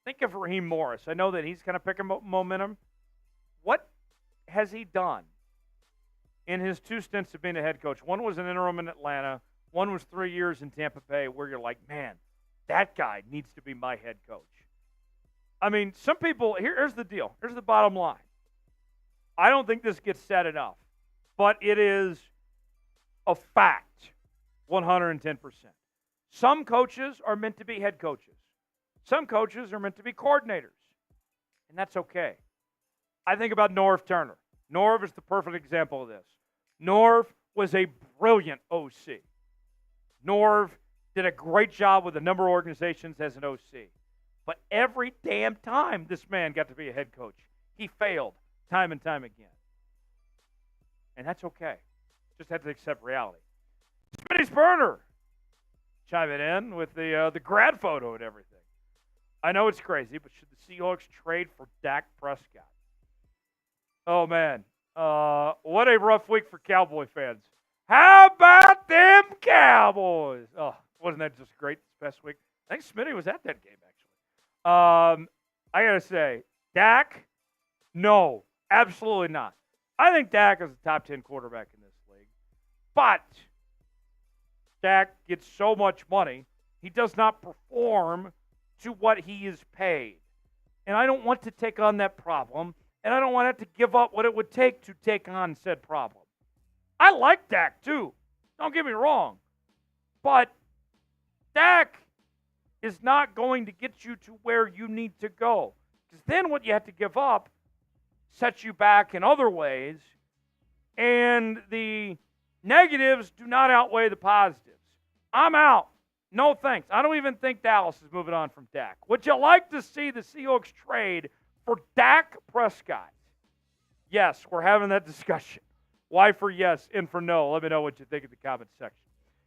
think of Raheem Morris. I know that he's kind of picking momentum. What has he done in his two stints of being a head coach? One was an interim in Atlanta. One was 3 years in Tampa Bay, where you're like, man, that guy needs to be my head coach. I mean, some people, here's the deal. Here's the bottom line. I don't think this gets said enough, but it is a fact, 110%. Some coaches are meant to be head coaches. Some coaches are meant to be coordinators, and that's okay. I think about Norv Turner. Norv is the perfect example of this. Norv was a brilliant OC. Norv did a great job with a number of organizations as an OC. But every damn time this man got to be a head coach, he failed time and time again. And that's okay. Just had to accept reality. Smitty's Burner chiming in with the grad photo and everything. I know it's crazy, but should the Seahawks trade for Dak Prescott? Oh, man. What a rough week for Cowboy fans. How about them Cowboys? Oh, wasn't that just great this past week? I think Smitty was at that game, actually. I got to say, Dak, no, absolutely not. I think Dak is a top 10 quarterback in this league. But Dak gets so much money, he does not perform to what he is paid. And I don't want to take on that problem, and I don't want to have to give up what it would take to take on said problem. I like Dak, too. Don't get me wrong. But Dak is not going to get you to where you need to go. Because then what you have to give up sets you back in other ways, and the negatives do not outweigh the positives. I'm out. No thanks. I don't even think Dallas is moving on from Dak. Would you like to see the Seahawks trade for Dak Prescott? Yes, we're having that discussion. Why for yes and for no? Let me know what you think in the comments section.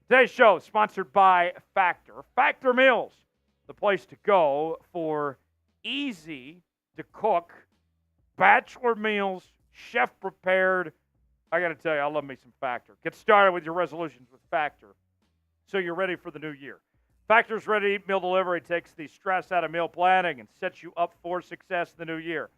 Today's show is sponsored by Factor. Factor Meals, the place to go for easy to cook bachelor meals, chef prepared. I got to tell you, I love me some Factor. Get started with your resolutions with Factor so you're ready for the new year. Factor's ready-to-eat meal delivery takes the stress out of meal planning and sets you up for success in the new year.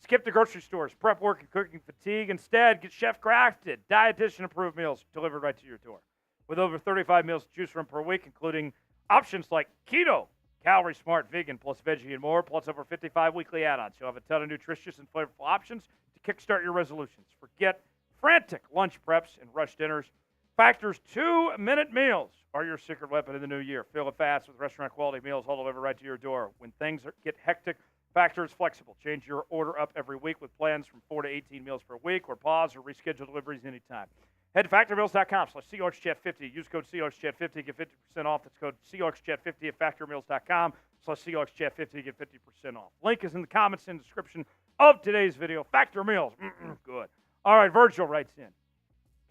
Skip the grocery stores, prep work, and cooking fatigue. Instead, get chef-crafted, dietitian-approved meals delivered right to your door. With over 35 meals to choose from per week, including options like keto, calorie smart, vegan, plus veggie and more, plus over 55 weekly add-ons. You'll have a ton of nutritious and flavorful options to kickstart your resolutions. Forget frantic lunch preps and rush dinners. Factor's 2-minute meals are your secret weapon in the new year. Fill it fast with restaurant-quality meals all delivered right to your door. When things get hectic, Factor is flexible. Change your order up every week with plans from 4 to 18 meals per week, or pause or reschedule deliveries anytime. Head to factormeals.com/SeahawksChat50. Use code SeahawksChat50 to get 50% off. That's code SeahawksChat50 at factormeals.com/SeahawksChat50 to get 50% off. Link is in the comments and description of today's video. Factor Meals. Good. All right, Virgil writes in.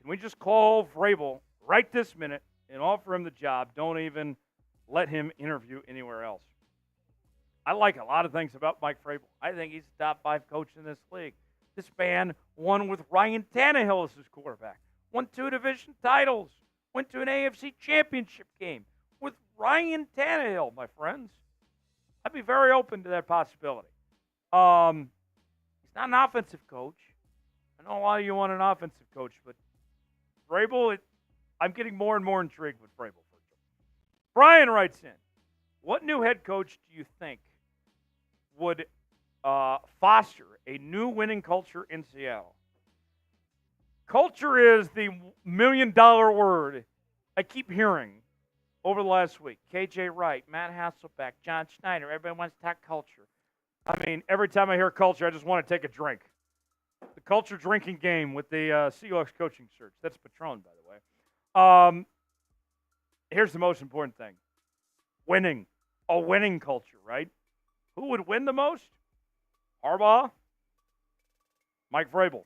Can we just call Vrabel right this minute and offer him the job? Don't even let him interview anywhere else. I like a lot of things about Mike Vrabel. I think he's a top 5 coach in this league. This man won with Ryan Tannehill as his quarterback. Won 2 division titles. Went to an AFC championship game with Ryan Tannehill, my friends. I'd be very open to that possibility. He's not an offensive coach. I know a lot of you want an offensive coach, but Vrabel, I'm getting more and more intrigued with Vrabel. Brian writes in, what new head coach do you think would foster a new winning culture in Seattle? Culture is the $1 million word I keep hearing over the last week. KJ Wright, Matt Hasselbeck, John Schneider. Everybody wants to talk culture. I mean, every time I hear culture, I just want to take a drink. The culture drinking game with the Seahawks coaching search. That's Patron, by the way. Here's the most important thing. Winning. A winning culture, right? Who would win the most? Harbaugh? Mike Vrabel.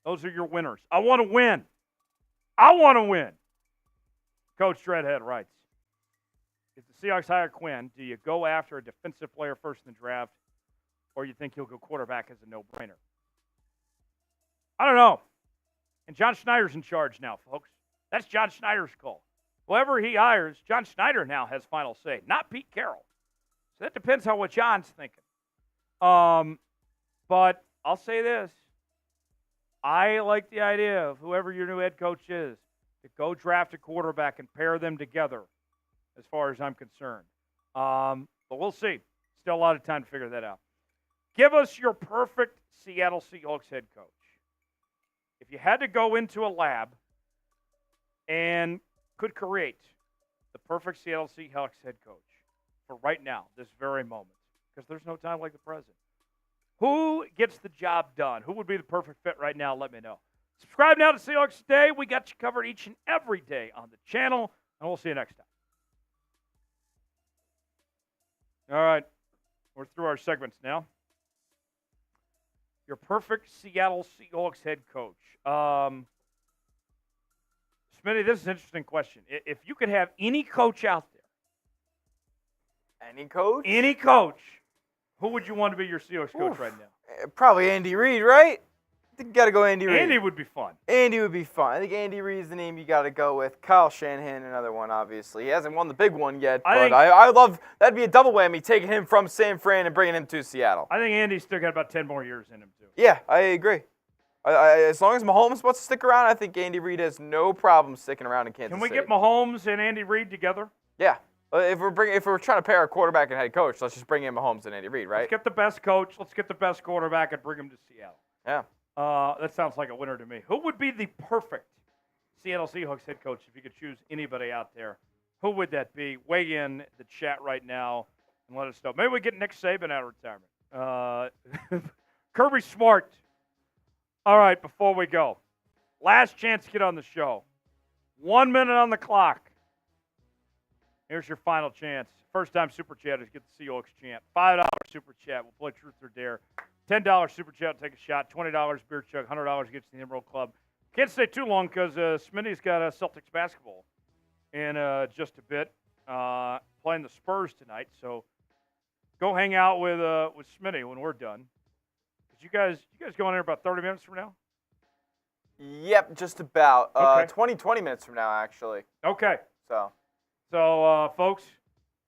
Those are your winners. I want to win. I want to win. Coach Dreadhead writes, if the Seahawks hire Quinn, do you go after a defensive player first in the draft, or you think he'll go quarterback as a no-brainer? I don't know. And John Schneider's in charge now, folks. That's John Schneider's call. Whoever he hires, John Schneider now has final say, not Pete Carroll. So that depends on what John's thinking. But I'll say this. I like the idea of whoever your new head coach is to go draft a quarterback and pair them together as far as I'm concerned. But we'll see. Still a lot of time to figure that out. Give us your perfect Seattle Seahawks head coach. If you had to go into a lab and could create the perfect Seattle Seahawks head coach for right now, this very moment, because there's no time like the present, who gets the job done? Who would be the perfect fit right now? Let me know. Subscribe now to Seahawks Today. We got you covered each and every day on the channel, and we'll see you next time. All right, we're through our segments now. Your perfect Seattle Seahawks head coach. Smitty, this is an interesting question. If you could have any coach out there. Any coach? Any coach. Who would you want to be your Seahawks coach right now? Probably Andy Reid, right? I think you got to go Andy Reid. Andy would be fun. Andy would be fun. I think Andy Reid is the name you got to go with. Kyle Shanahan, another one, obviously. He hasn't won the big one yet, but I love that'd be a double whammy, taking him from San Fran and bringing him to Seattle. I think Andy's still got about 10 more years in him, too. Yeah, I agree. As long as Mahomes wants to stick around, I think Andy Reid has no problem sticking around in Kansas City. Can we get Mahomes and Andy Reid together? Yeah. If we're trying to pair a quarterback and head coach, let's just bring in Mahomes and Andy Reid, right? Let's get the best coach. Let's get the best quarterback and bring him to Seattle. Yeah. That sounds like a winner to me. Who would be the perfect Seattle Seahawks head coach if you could choose anybody out there? Who would that be? Weigh in the chat right now and let us know. Maybe we get Nick Saban out of retirement. Kirby Smart All right, before we go, last chance to get on the show. 1 minute on the clock. Here's your final chance. First time super chatters get the Seahawks chant. $5 super chat. We'll play Truth or Dare. $10 super chat. Take a shot. $20 beer chug. $100 gets the Emerald Club. Can't stay too long because Smitty's got Celtics basketball in just a bit. Playing the Spurs tonight. So go hang out with Smitty when we're done. You guys going there about 30 minutes from now? Yep, just about. Okay. 20 minutes from now, actually. Okay. So, folks,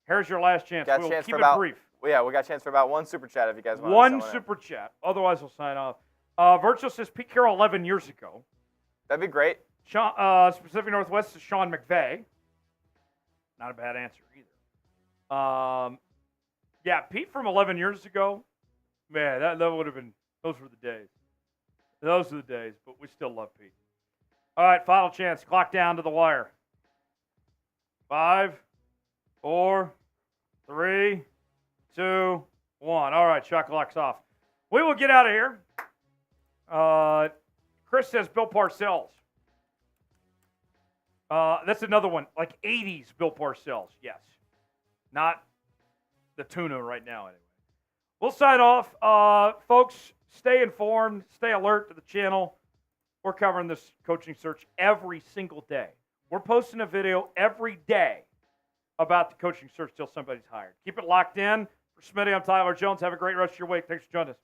here's your last chance. We'll keep it brief. Yeah, we got a chance for about one super chat if you guys want. One super chat. Otherwise, we'll sign off. Virtual says Pete Carroll 11 years ago. That'd be great. Sean, Pacific Northwest is Sean McVay. Not a bad answer either. Yeah, Pete from 11 years ago. Man, that would have been. Those were the days. Those are the days, but we still love Pete. All right, final chance. Clock down to the wire. 5, 4, 3, 2, 1. All right, shot clock's off. We will get out of here. Chris says Bill Parcells. That's another one, like 80s Bill Parcells. Yes. Not the tuna right now, anyway. We'll sign off. Folks, stay informed. Stay alert to the channel. We're covering this coaching search every single day. We're posting a video every day about the coaching search till somebody's hired. Keep it locked in. For Smitty, I'm Tyler Jones. Have a great rest of your week. Thanks for joining us.